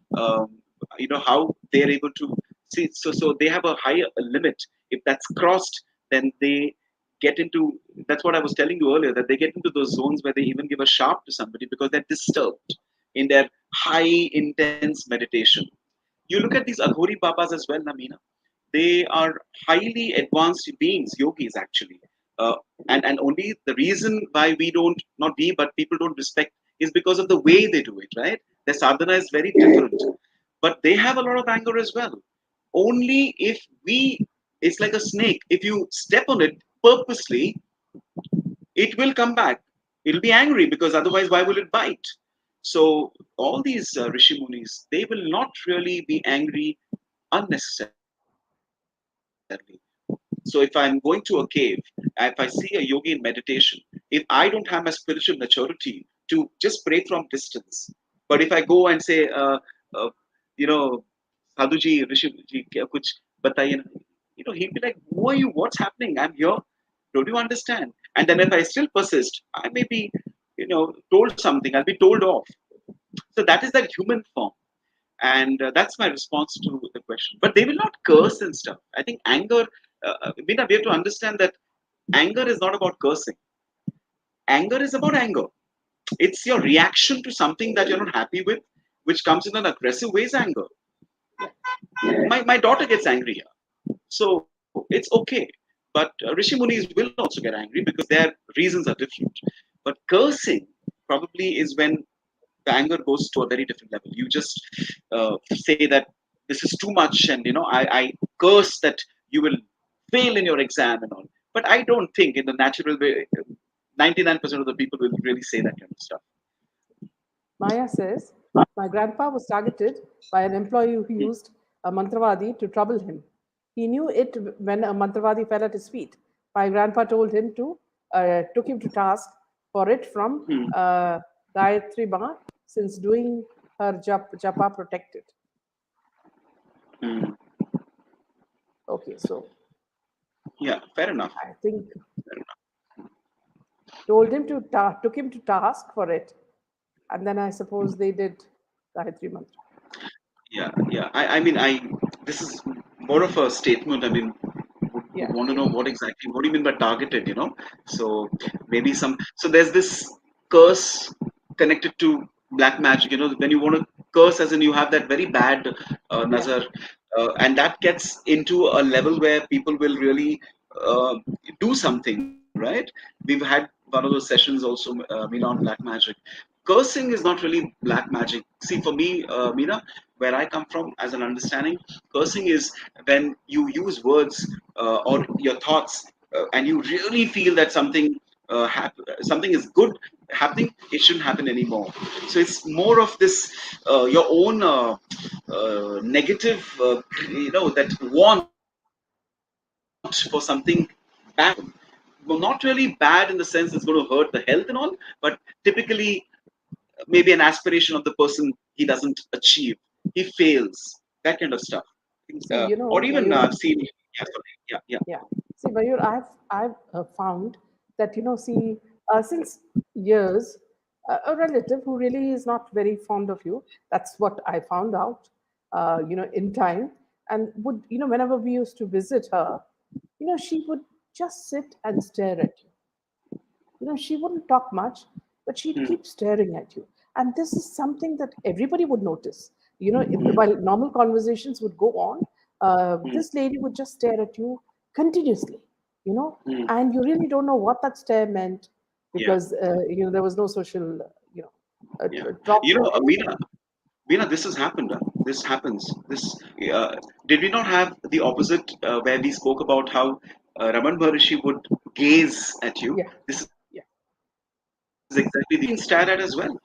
How they're able to see. So they have a higher limit. If that's crossed, then they get into, that's what I was telling you earlier, that they get into those zones where they even give a sharp to somebody because they're disturbed in their high intense meditation. You look at these Aghori Babas as well, Namina. They are highly advanced beings, yogis actually. Uh, and only the reason why we don't, not we, but people don't respect is because of the way they do it, right? Their sadhana is very different. But they have a lot of anger as well. Only if it's like a snake. If you step on it purposely, it will come back. It'll be angry because otherwise, why will it bite? So all these Rishi Munis, they will not really be angry unnecessarily. So if I'm going to a cave, if I see a yogi in meditation, if I don't have my spiritual maturity to just pray from distance, but if I go and say, you know, Sadhuji, Rishi ji, kuch bataiye na, he'd be like, who are you? What's happening? I'm here. Don't you understand? And then if I still persist, I may be, told something. I'll be told off. So that is that human form. And that's my response to the question. But they will not curse and stuff. I think anger, Meena, we have to understand that anger is not about cursing. Anger is about anger. It's your reaction to something that you're not happy with, which comes in an aggressive way is anger. Yeah. My daughter gets angry here. So it's okay. But Rishi Munis will also get angry because their reasons are different. But cursing probably is when the anger goes to a very different level. You just say that this is too much, and I curse that you will fail in your exam and all. But I don't think in the natural way, 99% of the people will really say that kind of stuff. Maya says, my grandpa was targeted by an employee who used a mantravadi to trouble him. He knew it when a mantravadi fell at his feet. My grandpa took him to task for it from Hmm. Gayatri Ma, since doing her japa protected. Hmm. Okay, so Yeah, fair enough. I think Fair enough. took him to task for it, and then I suppose they did Gayatri Mantra. Yeah, yeah. I mean, this is more of a statement. I mean, would Yeah, want to know what do you mean by targeted, So maybe so there's this curse connected to black magic, when you want to curse, as in you have that very bad yeah, nazar, and that gets into a level where people will really uh, do something, right? We've had one of those sessions also, Meena, on black magic. Cursing is not really black magic. See, for me, Meena, where I come from as an understanding, cursing is when you use words or your thoughts, and you really feel that something is good happening. It shouldn't happen anymore. So it's more of this your own negative, that want for something bad to happen. Well, not really bad in the sense it's going to hurt the health and all, but typically maybe an aspiration of the person he doesn't achieve, he fails, that kind of stuff. see, Or even Mayur, I've seen, yeah, sorry, yeah, yeah. yeah. See, Mayur, I've found that since years, a relative who really is not very fond of you. That's what I found out. In time, and would whenever we used to visit her, she would just sit and stare at you. She wouldn't talk much, but she'd Hmm, keep staring at you. And this is something that everybody would notice. hmm, While normal conversations would go on, hmm, this lady would just stare at you continuously, you know, hmm. and you really don't know what that stare meant Yeah, because, there was no social, yeah. talk or anything. Veena, this has happened. This happens. Uh, did we not have the opposite where we spoke about how Raman Maharishi would gaze at you? Yeah, This is yeah, exactly the opposite. Being stared at as well.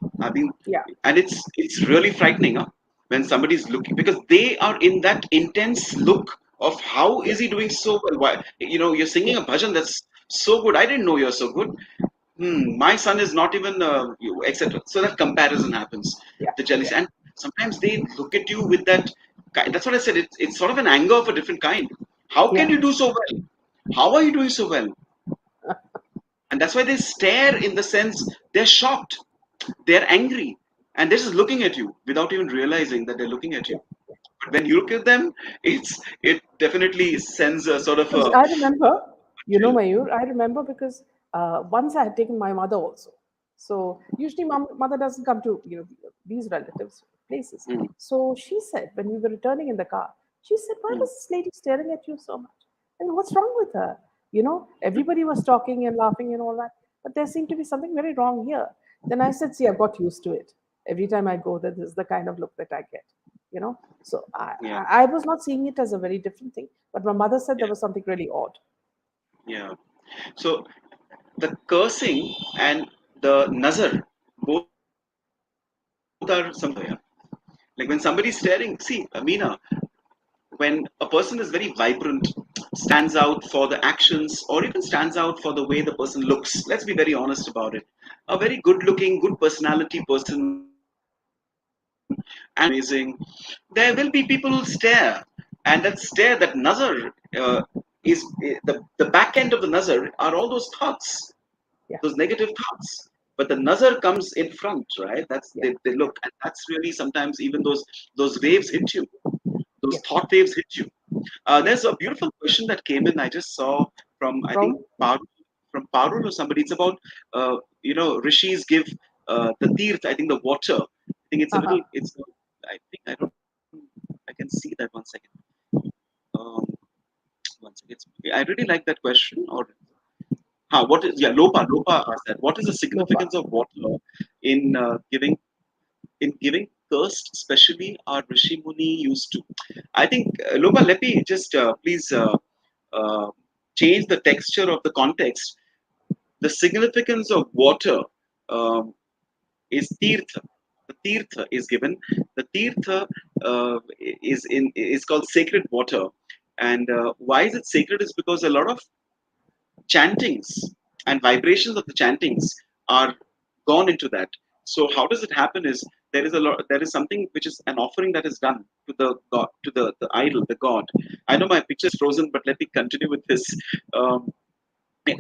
yeah, And it's really frightening, huh? When somebody's looking, because they are in that intense look of how yeah, is he doing so well. Why, you're singing yeah, a bhajan that's so good. I didn't know you're so good. My son is not even etc. So that comparison happens, yeah, the jealousy, yeah, and sometimes they look at you with that. That's what I said. It's sort of an anger of a different kind. How can yeah. you do so well? How are you doing so well? And that's why they stare, in the sense they're shocked, they're angry, and they're just looking at you without even realizing that they're looking at Yeah. you. But when you look at them, it definitely sends a sort of Because a I remember, chill. Mayur, I remember because once I had taken my mother also. So usually mother doesn't come to, these relatives places. Mm, So she said, when we were returning in the car, she said, why mm, was this lady staring at you so much? And what's wrong with her? Everybody was talking and laughing and all that, but there seemed to be something very wrong here. Then I said, see, I've got used to it. Every time I go there, this is the kind of look that I get, So I, yeah, I I was not seeing it as a very different thing, but my mother said yeah, there was something really odd. yeah. So the cursing and the nazar both have a very different Like when somebody's staring, see, Amina, when a person is very vibrant, stands out for the actions, or even stands out for the way the person looks. Let's be very honest about it. A very good looking, good personality person, and the person is amazing. There will be people who stare, and that stare, that nazar, is the back end of the nazar are all those thoughts, Yeah, those negative thoughts. But the nazar comes in front, right? That's yeah, they look, and that's really sometimes even those waves hit you, those yeah, thought waves hit you. yeah. There's a beautiful question that came in. I just saw from I think From From Parul or somebody. It's about rishis give the tirth. I think the water. I think it's a uh-huh. little. It's. I think I don't. I can see that one second. Um, One second. I really like that question. Or what is Lopa asked that. What is the Lopa. significance of water in giving cursed, especially our Rishi Muni used to? I think, Lopa, let me just please uh, change the texture of the context. The significance of water um, is tirtha. The tirtha is given. The tirtha is called sacred water. And why is it sacred? Is because a lot of chantings and vibrations of the chantings are gone into that. So how does it happen? Is there is something which is an offering that is done to the god, to the idol, the god. I know my picture is frozen, but let me continue with this. Um,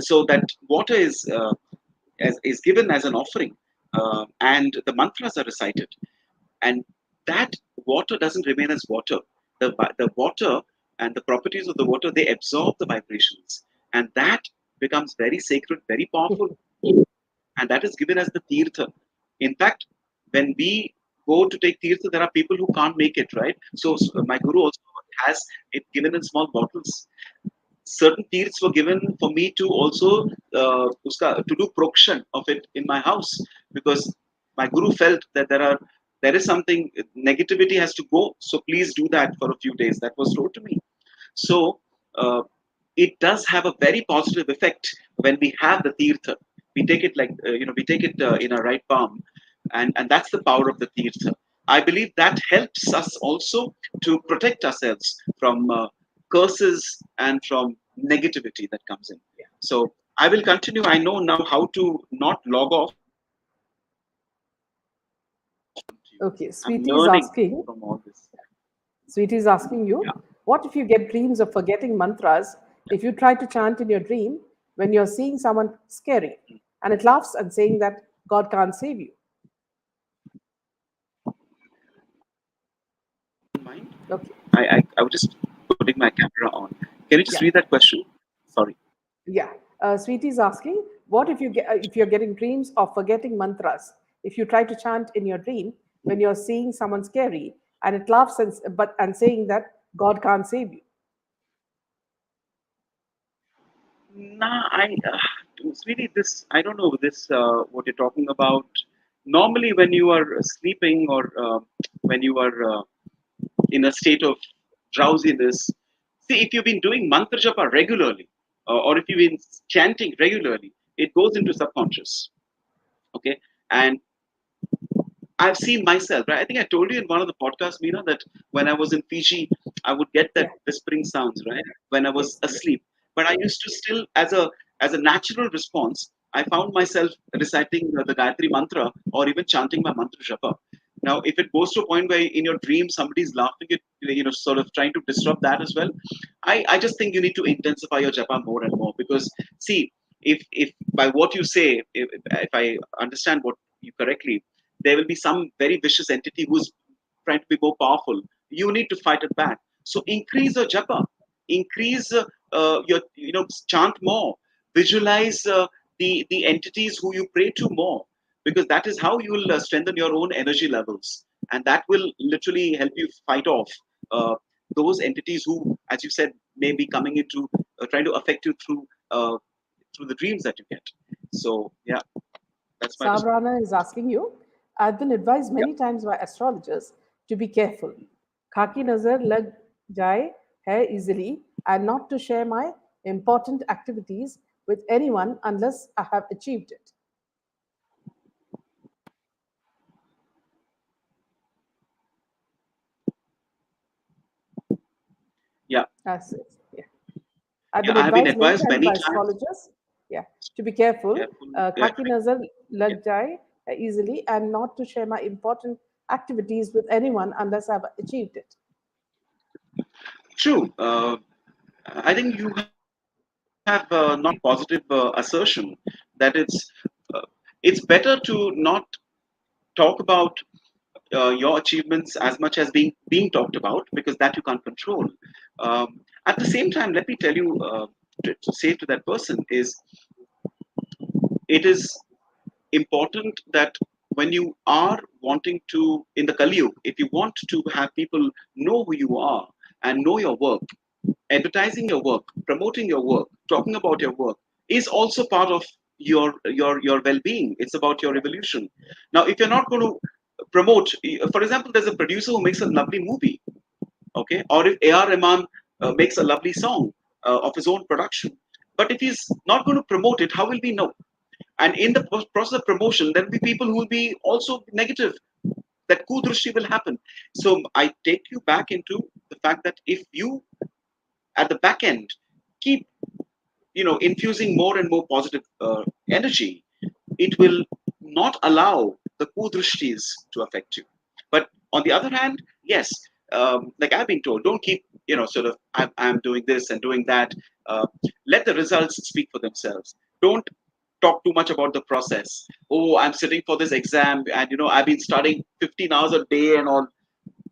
so that water is given as an offering, and the mantras are recited, and that water doesn't remain as water. The water and the properties of the water, they absorb the vibrations, and that becomes very sacred, very powerful, and that is given as the tirtha. In fact, when we go to take tirtha, there are people who can't make it, right? So my guru also has it given in small bottles. Certain tirths were given for me to also to do prokshan of it in my house, because my guru felt that there is something, negativity has to go, so please do that for a few days. That was told to me. So uh, it does have a very positive effect when we have the tirtha. We take it like we take it in our right palm, and that's the power of the tirtha. I believe that helps us also to protect ourselves from curses and from negativity that comes in. Yeah. So I will continue. I know now how to not log off. Okay, I'm Sweetie is learning asking, from all this. Sweetie is asking you, Yeah. what if you get dreams of forgetting mantras if you try to chant in your dream when you're seeing someone scary and it laughs and saying that God can't save you? Don't mind. Okay, I was just putting my camera on. Can you just yeah, read that question? Sorry. yeah. Sweetie is asking, what if you're getting dreams of forgetting mantras if you try to chant in your dream when you're seeing someone scary and it laughs and saying that God can't save you? Nah, sweetie, this I don't know this what you're talking about. Normally, when you are sleeping or when you are in a state of drowsiness, see if you've been doing mantra japa regularly, or if you've been chanting regularly, it goes into subconscious. Okay, and I've seen myself, right? I think I told you in one of the podcasts, Meena, that when I was in Fiji, I would get that Yeah, whispering sounds, right? When I was yes, yes. asleep. But I used to still, as a natural response, I found myself reciting the Gayatri mantra or even chanting my mantra japa. Now, if it goes to a point where in your dream somebody's laughing at, sort of trying to disrupt that as well, I just think you need to intensify your japa more and more, because see, if by what you say, if I understand what you correctly, there will be some very vicious entity who's trying to be more powerful. You need to fight it back. So increase your japa, increase your, chant more, visualize the entities who you pray to more, because that is how you will strengthen your own energy levels, and that will literally help you fight off uh, those entities who, as you said, may be coming into trying to affect you through the dreams that you get. So yeah, that's my response. Savrana is asking you, I've been advised Yeah. many times by astrologers to be careful. Khaki nazar lag jaye hai easily and not to share my important activities with anyone unless I have achieved it. That's it. Yeah. I've Yeah, been I have been advised many advised times many by times. astrologers, yeah, to be careful, Careful. khaki nazar Yeah. lag jaye easily, and not to share my important activities with anyone unless I've achieved it. True. I think you have not made a very positive assertion that it's better to not talk about your achievements as much as being talked about, because that you can't control. At the same time, let me tell you, to say to that person is, it is important that when you are wanting to, in the Kali Yuga, if you want to have people know who you are and know your work, advertising your work, promoting your work, talking about your work is also part of your well-being. It's about your evolution. Now, if you're not going to promote, for example, there's a producer who makes a lovely movie, okay, or if A.R. Rahman makes a lovely song of his own production, but if he's not going to promote it, how will we know? And in the process of promotion, there will be people who will be also negative. That kudrushti will happen. So I take you back into the fact that if you, at the back end, keep infusing more and more positive energy, it will not allow the kudrushtis to affect you. But on the other hand, yes, like I've been told, don't keep sort of I'm doing this and doing that. Let the results speak for themselves. Don't talk too much about the process. Oh, I'm sitting for this exam, and I've been studying 15 hours a day and all.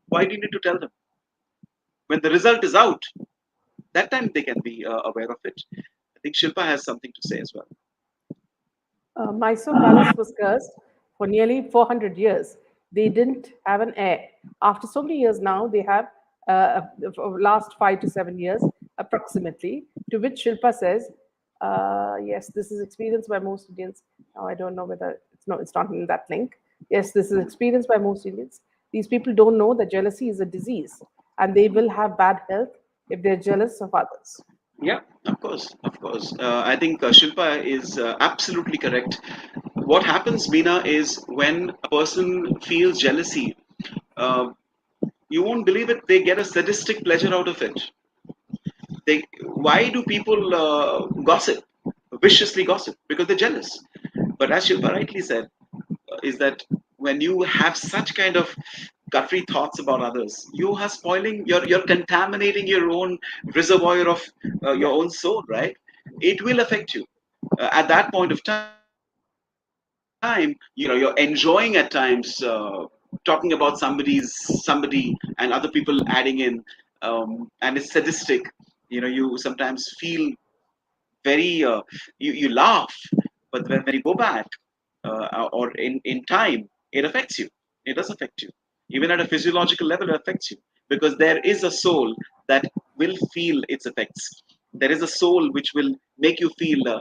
Why do you need to tell them? When the result is out, that time they can be aware of it. I think Shilpa has something to say as well. Mysore Palace was cursed for nearly 400 years. They didn't have an heir. After so many years now, they have, last 5 to 7 years approximately, to which Shilpa says, yes, this is experienced by most Indians. Now, I don't know whether it's not in that link. Yes, this is experienced by most Indians. These people don't know that jealousy is a disease and they will have bad health if they're jealous of others. Yeah, of course, of course. I think Shilpa is absolutely correct. What happens, Meena, is when a person feels jealousy, uh, you won't believe it, they get a sadistic pleasure out of it. Why do people gossip, viciously gossip? Because they're jealous. But as Shilpa rightly said, is that when you have such kind of guthrie thoughts about others, you are spoiling, you're contaminating your own reservoir of your Yeah. own soul, right? It will affect you. At that point of time, you're enjoying at times, talking about somebody and other people adding in, and it's sadistic. You sometimes feel very, you laugh, but when you go back, or in time, it affects you. It does affect you. Even at a physiological level, it affects you, because there is a soul that will feel its effects. There is a soul which will make you feel,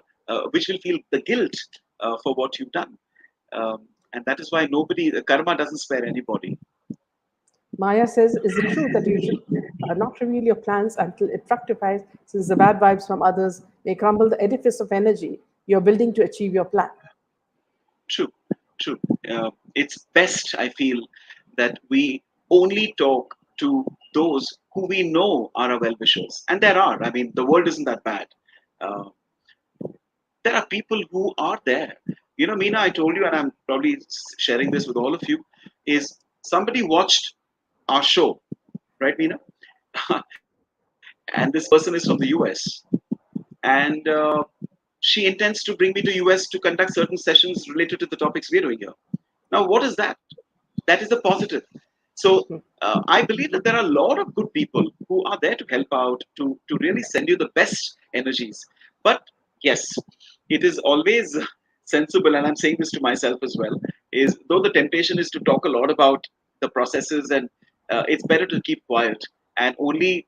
which will feel the guilt for what you've done. And that is why nobody, karma doesn't spare anybody. Maya says, is it true that you should not reveal your plans until it fructifies, since the bad vibes from others may crumble the edifice of energy you're building to achieve your plan? True, true. It's best, I feel, that we only talk to those who we know are our well wishers. And there are. I mean, the world isn't that bad. Uh, there are people who are there. Meena, I told you, and I'm probably sharing this with all of you, is somebody watched our show, right, Meena? And this person is from the US. And she intends to bring me to US to conduct certain sessions related to the topics we're doing here. Now, what is that? That is the positive. So I believe that there are a lot of good people who are there to help out, to really send you the best energies. But yes, it is always sensible, and I'm saying this to myself as well, is though the temptation is to talk a lot about the processes, and it's better to keep quiet and only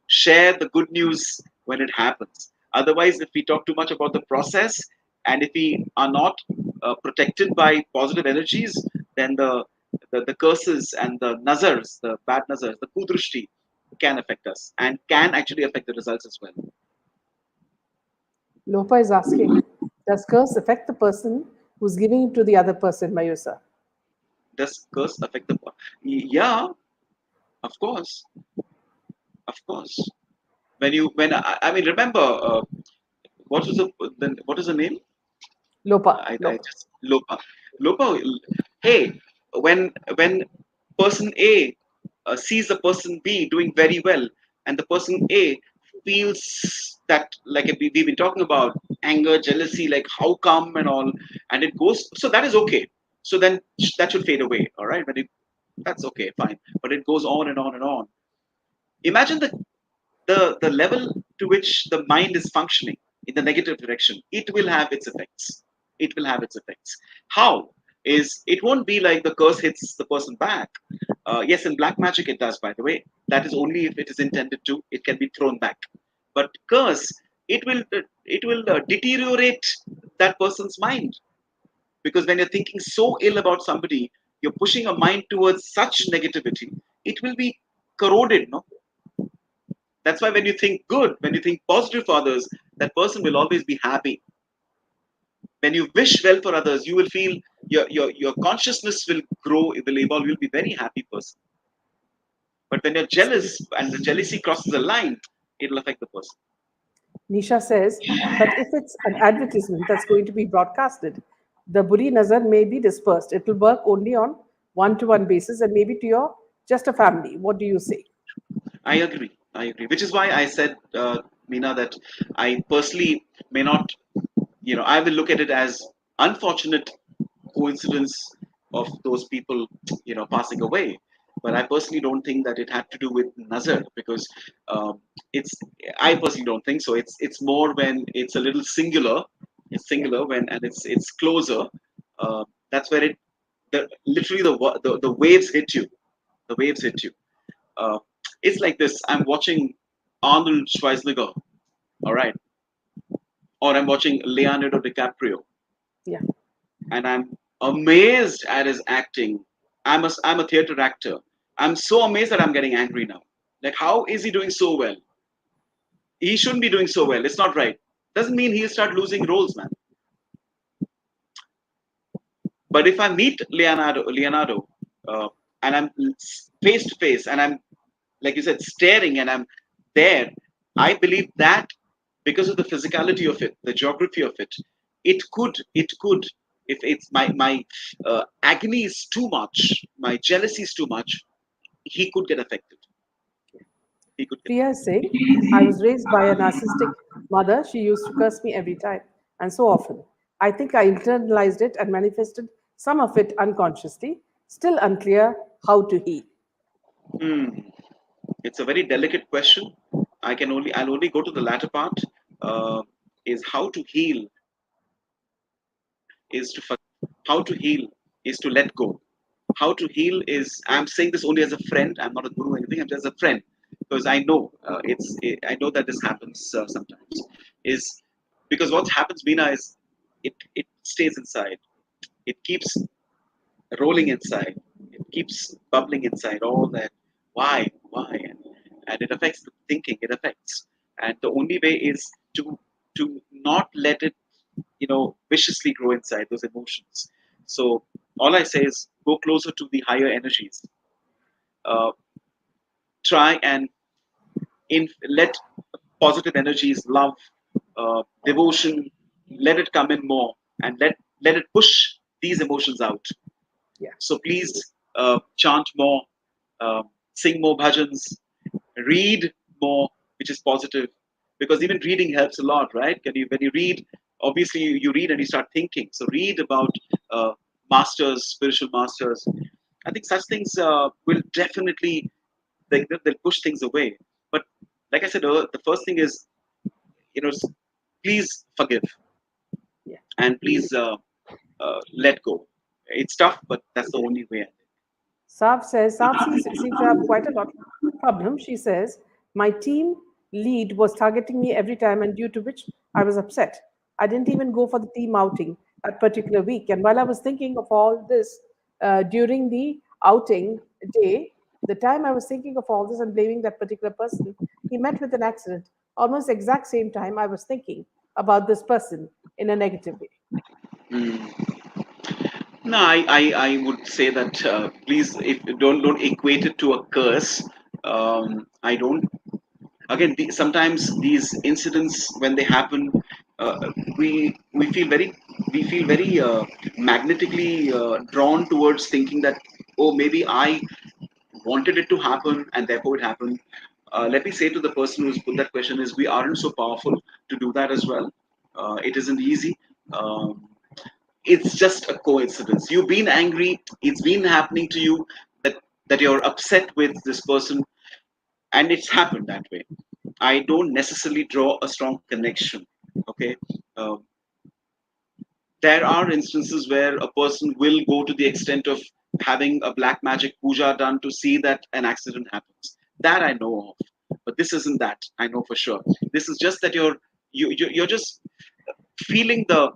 share the good news when it happens. Otherwise, if we talk too much about the process, and if we are not protected by positive energies, then the curses and the nazars, the bad nazars, the kudrushti, can affect us and can actually affect the results as well. Lopa is asking, does curse affect the person who's giving it to the other person, Mayusa? Does curse affect the? Yeah, of course, of course. I mean, remember, what is the name? Lopa, I Lopa. just Lopa. Hey, when person A sees the person B doing very well, and the person A feels that, like we've been talking about anger, jealousy, like how come and all, and it goes. So that is okay. So then that should fade away. All right, that's okay, fine. But it goes on and on and on. Imagine the level to which the mind is functioning in the negative direction. It will have its effects. It will have its effects. How is it? Won't be like the curse hits the person back. Yes, in black magic it does, by the way. That is only if it is intended to. It can be thrown back. But curse, it will deteriorate that person's mind, because when you're thinking so ill about somebody, you're pushing a mind towards such negativity. It will be corroded, no? That's why when you think good, when you think positive for others, that person will always be happy. When you wish well for others, you will feel your consciousness will grow, it will evolve, you'll be a very happy person. But when you're jealous and the jealousy crosses a line, it'll affect the person. Nisha says, but if it's an advertisement that's going to be broadcasted, the buri nazar may be dispersed. It will work only on one-to-one basis and maybe to your just a family. What do you say? I agree. I agree. Which is why I said, Meena, that I personally may not, I will look at it as unfortunate coincidence of those people, passing away. But I personally don't think that it had to do with Nazar, because um, it's. I personally don't think so. It's more when it's a little singular. It's Yeah. singular when, and it's closer. That's where literally the waves hit you. The waves hit you. Uh, it's like this. I'm watching Arnold Schwarzenegger, all right, or I'm watching Leonardo DiCaprio, Yeah. and I'm amazed at his acting. I'm a theater actor. I'm so amazed that I'm getting angry now. Like, how is he doing so well? He shouldn't be doing so well. It's not right. Doesn't mean he'll start losing roles, man. But if I meet Leonardo, and I'm face to face, and I'm, like you said, staring, and I'm there, I believe that because of the physicality of it, the geography of it, it could, if it's my agony is too much, my jealousy is too much, he could get affected. He could get Priya is affected. saying, I was raised by a narcissistic mother. She used to curse me every time and so often. I think I internalized it and manifested some of it unconsciously. Still unclear how to heal. Hmm. It's a very delicate question. I'll only go to the latter part. Uh, is how to heal is to forgive. How to heal is to let go. How to heal is, I'm saying this only as a friend. I'm not a guru or anything. I'm just a friend, because I know I know that this happens sometimes. Is because what happens, Meena, is it stays inside. It keeps rolling inside. It keeps bubbling inside. All that why, and it affects the thinking. It affects, and the only way is to not let it, viciously grow inside those emotions. So all I say is go closer to the higher energies. Uh, Try and let positive energies, love, devotion, let it come in more, and let it push these emotions out. Yeah. So please chant more, uh, sing more bhajans, read more, which is positive, because even reading helps a lot, right? When you read, obviously you read and you start thinking. So read about uh, masters, spiritual masters. I think such things will definitely, they'll push things away. But like I said, the first thing is, please forgive, Yeah. and please let go. It's tough, but that's the only way. Sav seems to have quite a lot of problems. She says, my team lead was targeting me every time, and due to which I was upset. I didn't even go for the team outing that particular week. And while I was thinking of all this during the outing day, the time I was thinking of all this and blaming that particular person, he met with an accident. Almost exact same time I was thinking about this person in a negative way. Mm. No, I would say that please, if don't equate it to a curse. I don't. again, sometimes these incidents, when they happen, uh, we feel very magnetically drawn towards thinking that, oh, maybe I wanted it to happen and therefore it happened. Let me say to the person who's put that question is, we aren't so powerful to do that as well. It isn't easy. um, it's just a coincidence. You've been angry, it's been happening to you, that you're upset with this person, and it's happened that way. I don't necessarily draw a strong connection. Okay. uh, there are instances where a person will go to the extent of having a black magic puja done to see that an accident happens. That I know of, but this isn't that. I know for sure. This is just that you're just feeling the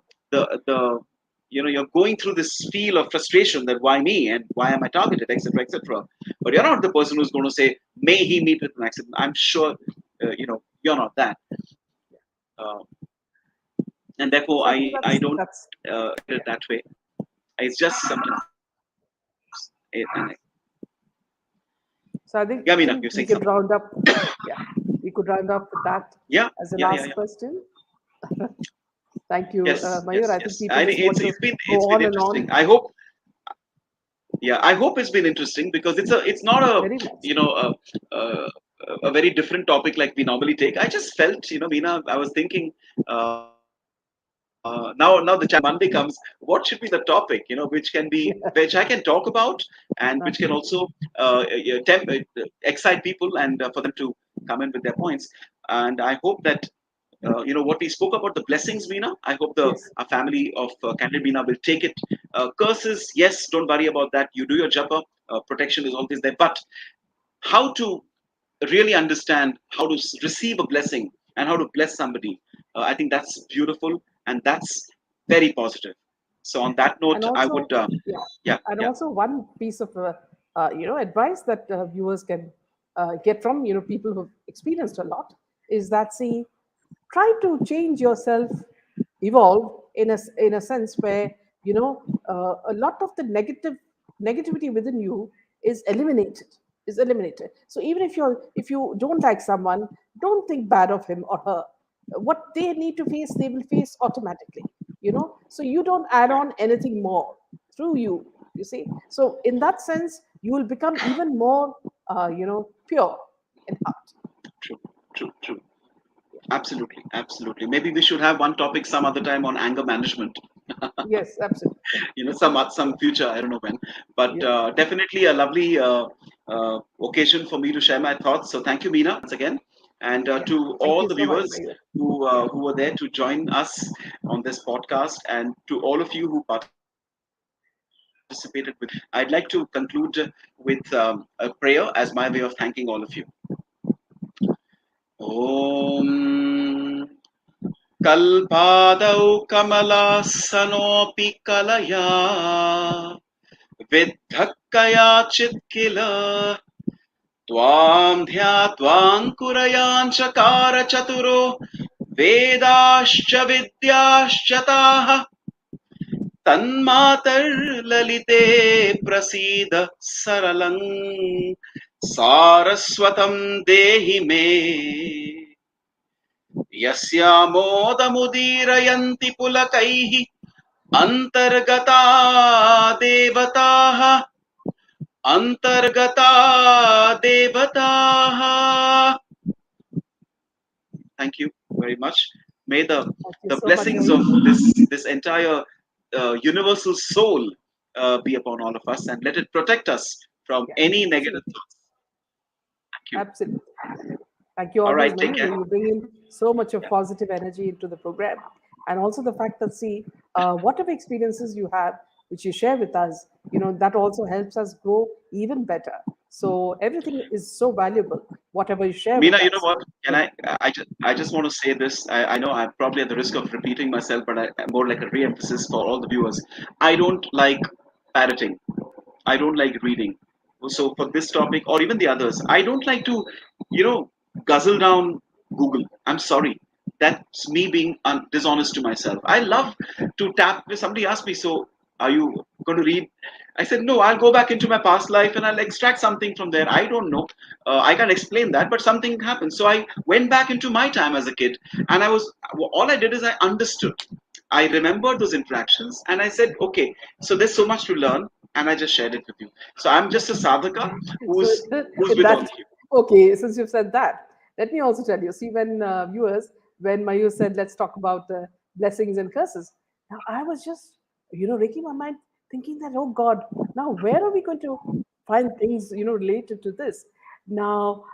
you're going through this feel of frustration, that why me and why am I targeted, etc., etc. But you're not the person who's going to say, may he meet with an accident. I'm sure you're not that. uh, and therefore So I think I don't that's look at yeah. it that way. It's just sometimes So I think yeah, Meena, you're we saying could something. round up. Yeah, we could round up with that Yeah, as the yeah, yeah, last yeah. question. Thank you, Yes, Mayur. yes, I think yes. people I think just want to go it's been on and interesting. on. I hope, yeah, I hope it's been interesting, because it's not a Very much. you know a, a very different topic like we normally take. I just felt, Meena, I was thinking, now the challenge on Monday comes, what should be the topic, which I can talk about, and which can also excite people, and for them to come in with their points. And I hope that what we spoke about, the blessings, Meena. I hope the Yes. our family of Candid Meena will take it. Curses, yes, don't worry about that. You do your japa. Protection is always there. But how to really understand how to receive a blessing and how to bless somebody, I think that's beautiful, and that's very positive. So on that And note, I also, would, yeah, yeah, and yeah. also one piece of advice that viewers can get from people who've experienced a lot is that, see, try to change yourself, evolve in a sense where a lot of the negativity within you is eliminated. So even if you don't like someone, don't think bad of him or her. What they need to face, they will face automatically. So you don't add Correct. on anything more through you see. So in that sense, you will become even more pure in heart. True, true, true. Absolutely, absolutely. Maybe we should have one topic some other time on anger management. Yes, absolutely. Some future, I don't know when, but Yeah. definitely a lovely occasion for me to share my thoughts. So thank you, Meena, once again, and Yeah. to Thank all you the so much, viewers Mayur. who were there to join us on this podcast, and to all of you who participated with. I'd like to conclude with a prayer as my way of thanking all of you. Om Kalpadau Kamalasanopi Kalaya Vidhakkaya Chitkila Tvam Dhyatvankurayam Chaturo Vedascha Vidyascha Taha Tanmatar Prasida Saralang Saraswatam Dehi Me यस्यामोदमुदीरयन्ति पुलकैः अन्तर्गता देवताः अन्तर्गता देवताः. Thank you very much. May Thank you the so much, blessings of Mayur. this entire universal soul be upon all of us, and let it protect us from Yeah, any negative absolutely. thoughts. Thank you. Absolutely. Thank you All always, right, take Mayur. care. You bring in so much of Yeah. positive energy into the program. And also the fact that, see, whatever experiences you have, which you share with us, that also helps us grow even better. So everything is so valuable, whatever you share with Meena, you know us. what? Can Yeah. I just want to say this. I know I'm probably at the risk of repeating myself, but I'm more like a re-emphasis for all the viewers. I don't like parroting. I don't like reading. So for this topic or even the others, I don't like to, you know, guzzle down Google. I'm sorry. That's me being dishonest to myself. I love to tap. If somebody asks me, so are you going to read? I said, no, I'll go back into my past life and I'll extract something from there. I don't know. I can't explain that, but something happened. So I went back into my time as a kid, and all I did is I understood. I remembered those interactions and I said, okay, so there's so much to learn, and I just shared it with you. So I'm just a sadhaka So who's with all that of you. okay. Since you've said that, let me also tell you. See, when viewers, when Mayur said, "Let's talk about blessings and curses," now I was just, raking my mind, thinking that, oh God, now where are we going to find things, related to this? Now,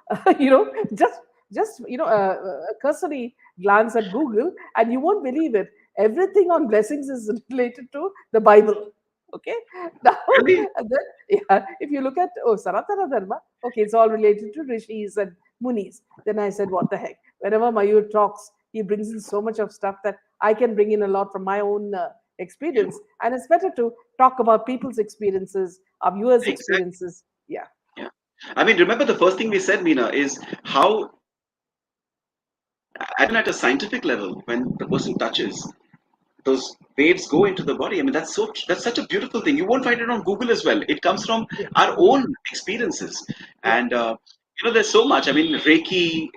just a cursory glance at Google, and you won't believe it. Everything on blessings is related to the Bible. Okay, now Really? and then yeah, if you look at Sanatana Dharma, okay, it's all related to rishis and munis. Then I said, what the heck? Whenever Mayur talks, he brings in so much of stuff that I can bring in a lot from my own Yeah, experience, and it's better to talk about people's experiences, our viewers' exactly. experiences. Yeah, Yeah. I mean, remember the first thing we said, Meena, is how, even at a scientific level, when the person touches, those waves go into the body. I mean, that's such a beautiful thing. You won't find it on Google as well. It comes from yeah, our own experiences, yeah. and there's so much. I mean, Reiki.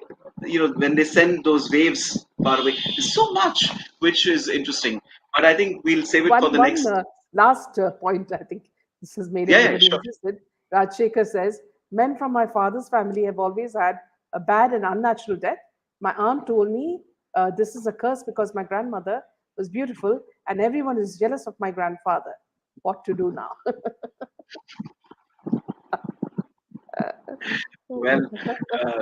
When they send those waves far away, there's so much which is interesting. But I think we'll save it for the One next. last point, I think this has made Yeah, yeah, everybody sure. interested. Rajshekhar says, men from my father's family have always had a bad and unnatural death. My aunt told me this is a curse because my grandmother was beautiful and everyone is jealous of my grandfather. What to do now? Well,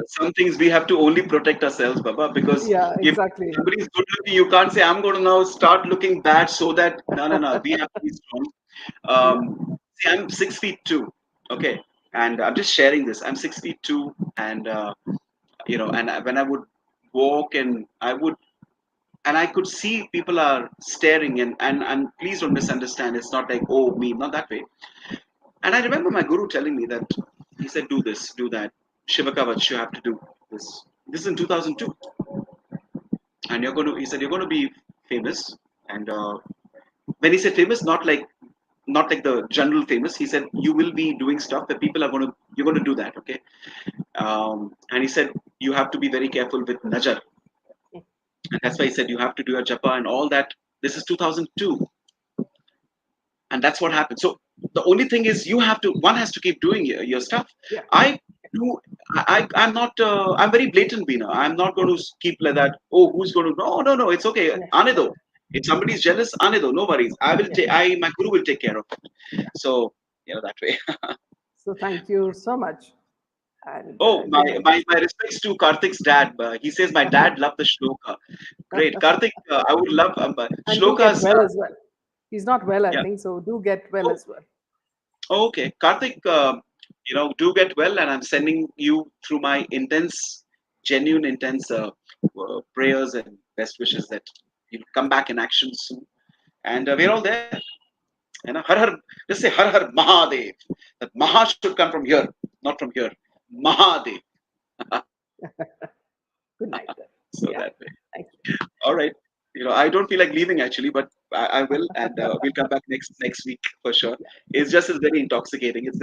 some things we have to only protect ourselves, Baba, because Yeah, if exactly. somebody is good looking, you can't say, I'm going to now start looking bad so that, no, no, no, we have to be strong. Yeah. See, I'm 6 feet two, okay, and I'm just sharing this. I'm 6 feet two, and when I would walk, and I could see people are staring, and please don't misunderstand. It's not like, oh, me, not that way. And I remember my guru telling me that he said, do this, do that. Shivakavach, you have to do this. This is in 2002. And he said, you're going to be famous. And when he said famous, not like the general famous, he said, you will be doing stuff that you're going to do that, okay? And he said, you have to be very careful with Najar. And that's why he said, you have to do your japa and all that. This is 2002. And that's what happened. So the only thing is one has to keep doing your stuff. Yeah. I do. I'm not. I'm very blatant, Bina. I'm not going to keep like that. Oh, who's going to? No, no, no. It's okay. Yeah. Anedo. If somebody's jealous, Anedo. No worries. I will Yeah. take. My guru will take care of it. Yeah. So that way. So thank you so much. And Oh, my, good night. my my respects to Karthik's dad. He says my dad loved the shloka. Great, Karthik. I would love And do get shlokas. well as well. He's not well, I Yeah. think, so do get well Oh, as well. okay, Karthik, do get well, and I'm sending you through my genuine, intense prayers and best wishes that you'll come back in action soon. And we're all there. Har Har, just say Har Har Mahadev. That Maha should come from here, not from here. Mahadev. Good night then. So Yeah. that way. Thank you. All right. I don't feel like leaving actually, but I will, and we'll come back next week for sure. Yeah. It's just very intoxicating. It's